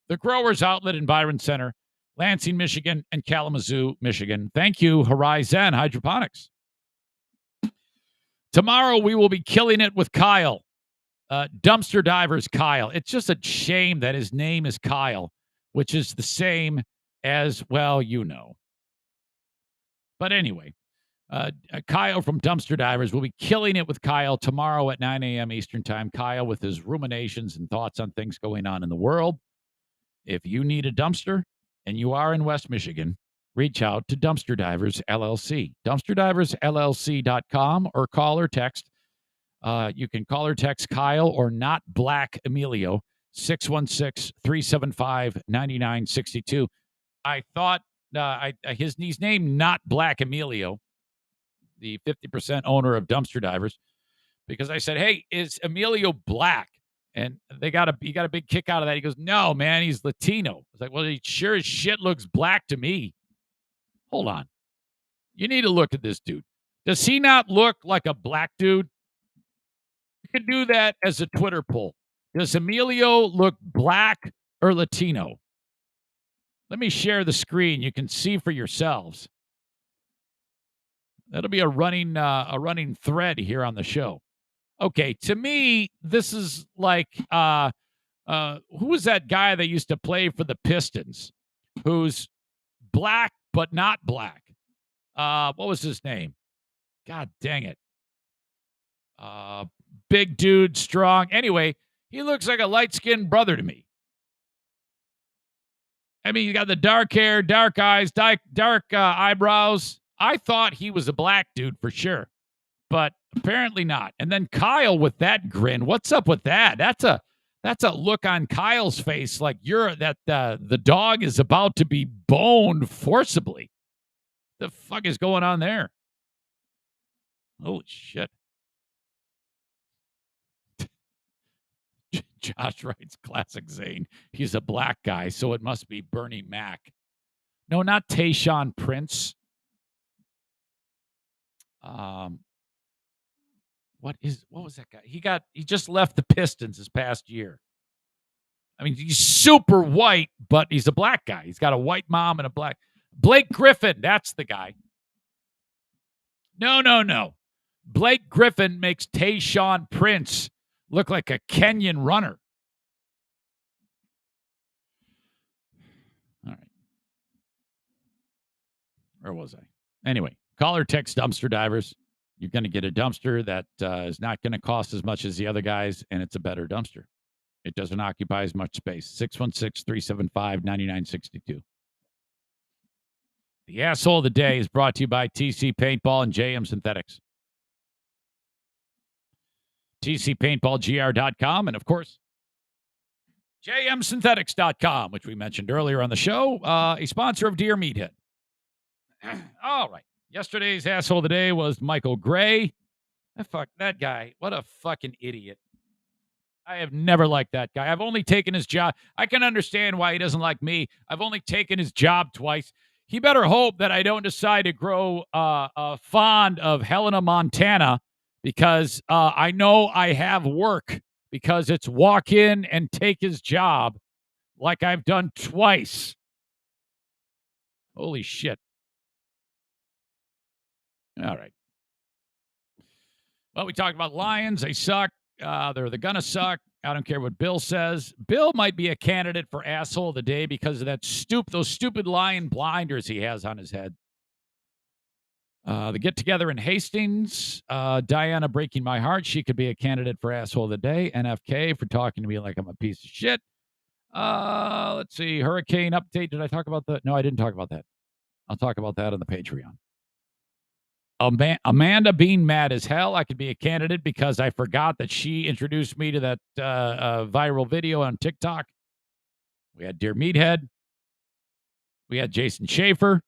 the Growers Outlet in Byron Center, Lansing, Michigan, and Kalamazoo, Michigan. Thank you, Horizon Hydroponics. Tomorrow, we will be killing it with Kyle, Dumpster Divers Kyle. It's just a shame that his name is Kyle, which is the same as, well, you know. But anyway, Kyle from Dumpster Divers will be killing it with Kyle tomorrow at 9 a.m. Eastern Time. Kyle with his ruminations and thoughts on things going on in the world. If you need a dumpster and you are in West Michigan, reach out to Dumpster Divers LLC. DumpsterDiversLLC.com, or call or text. You can call or text Kyle or Not Black Emilio, 616-375-9962. I thought his name Not Black Emilio, the 50% owner of Dumpster Divers, because I said, hey, is Emilio black? And he got a big kick out of that. He goes, no, man, he's Latino. I was like, well, he sure as shit looks black to me. Hold on. You need to look at this dude. Does he not look like a black dude? You could do that as a Twitter poll. Does Emilio look black or Latino? Let me share the screen. You can see for yourselves. That'll be a running thread here on the show. Okay, to me, this is like, who was that guy that used to play for the Pistons, who's black but not black? What was his name? God dang it. Big dude, strong. Anyway, he looks like a light-skinned brother to me. I mean, you got the dark hair, dark eyes, dark eyebrows. I thought he was a black dude for sure, but apparently not. And then Kyle with that grin. What's up with that? That's a look on Kyle's face like the dog is about to be boned forcibly. The fuck is going on there? Holy shit. Josh writes, classic Zane. He's a black guy, so it must be Bernie Mac. No, not Tayshaun Prince. What was that guy? He just left the Pistons this past year. I mean, he's super white, but he's a black guy. He's got a white mom and a black. Blake Griffin, that's the guy. No. Blake Griffin makes Tayshaun Prince look like a Kenyan runner. All right. Where was I? Anyway, call or text Dumpster Divers. You're going to get a dumpster that is not going to cost as much as the other guys, and it's a better dumpster. It doesn't occupy as much space. 616-375-9962. The asshole of the day is brought to you by TC Paintball and JM Synthetics. TCPaintballGR.com, and of course, JMSynthetics.com, which we mentioned earlier on the show, a sponsor of Dear Meathead. All right. Yesterday's asshole of the day was Michael Gray. Fuck that guy. What a fucking idiot. I have never liked that guy. I've only taken his job. I can understand why he doesn't like me. I've only taken his job twice. He better hope that I don't decide to grow fond of Helena, Montana, because I know I have work, because it's walk in and take his job like I've done twice. Holy shit. All right. Well, we talked about Lions. They suck. They're gonna suck. I don't care what Bill says. Bill might be a candidate for asshole of the day because of those stupid lion blinders he has on his head. The get together in Hastings. Diana breaking my heart. She could be a candidate for asshole of the day. NFK for talking to me like I'm a piece of shit. Let's see. Hurricane update. Did I talk about that? No, I didn't talk about that. I'll talk about that on the Patreon. Amanda being mad as hell. I could be a candidate because I forgot that she introduced me to that viral video on TikTok. We had Dear Meathead. We had Jason Schaefer.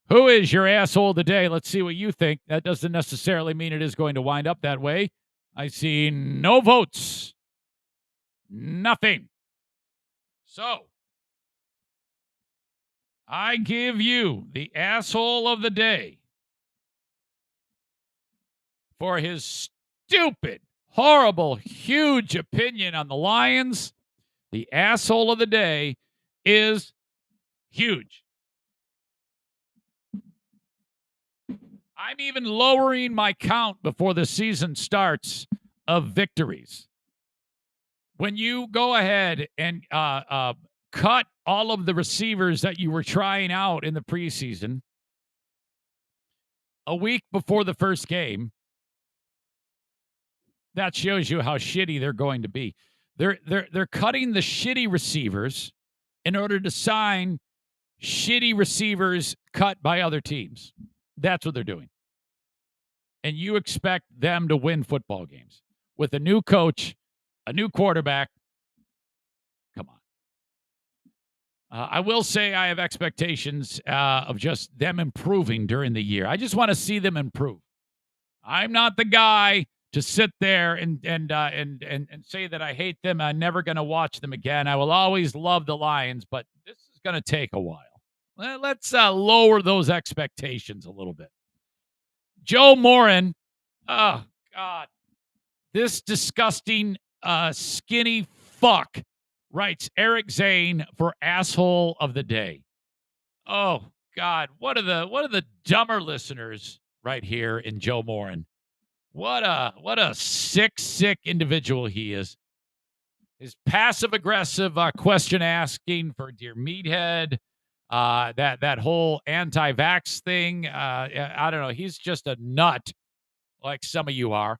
Who is your asshole of the day? Let's see what you think. That doesn't necessarily mean it is going to wind up that way. I see no votes. Nothing. So, I give you the asshole of the day for his stupid, horrible, huge opinion on the Lions. The asshole of the day is huge. I'm even lowering my count before the season starts of victories. When you go ahead and cut all of the receivers that you were trying out in the preseason a week before the first game, that shows you how shitty they're going to be. They're cutting the shitty receivers in order to sign shitty receivers cut by other teams. That's what they're doing. And you expect them to win football games with a new coach, a new quarterback. Come on. I will say I have expectations of just them improving during the year. I just want to see them improve. I'm not the guy to sit there and say that I hate them. I'm never going to watch them again. I will always love the Lions, but this is going to take a while. Let's lower those expectations a little bit. Joe Morin, oh, God. This disgusting, skinny fuck writes Eric Zane for asshole of the day. Oh, God. What are the dumber listeners right here in Joe Morin? What a sick individual he is. His passive-aggressive question asking for Dear Meathead, that whole anti-vax thing. I don't know. He's just a nut like some of you are.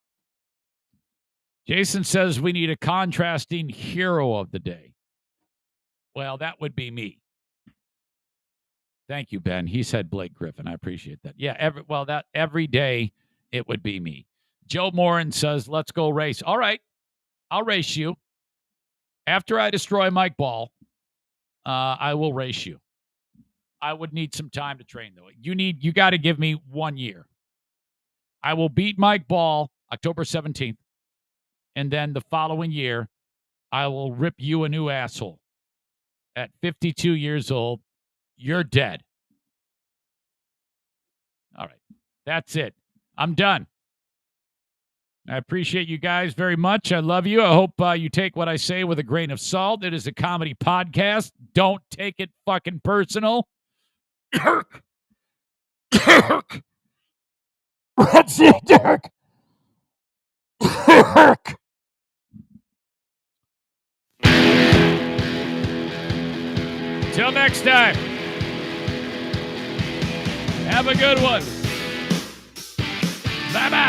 Jason says we need a contrasting hero of the day. Well, that would be me. Thank you, Ben. He said Blake Griffin. I appreciate that. Yeah, every day it would be me. Joe Morin says, let's go race. All right, I'll race you. After I destroy Mike Ball, I will race you. I would need some time to train, though. You got to give me 1 year. I will beat Mike Ball October 17th, and then the following year, I will rip you a new asshole. At 52 years old, you're dead. All right, that's it. I'm done. I appreciate you guys very much. I love you. I hope you take what I say with a grain of salt. It is a comedy podcast. Don't take it fucking personal. Kirk. That's it, Dirk. Kirk. Till next time. Have a good one. Bye-bye.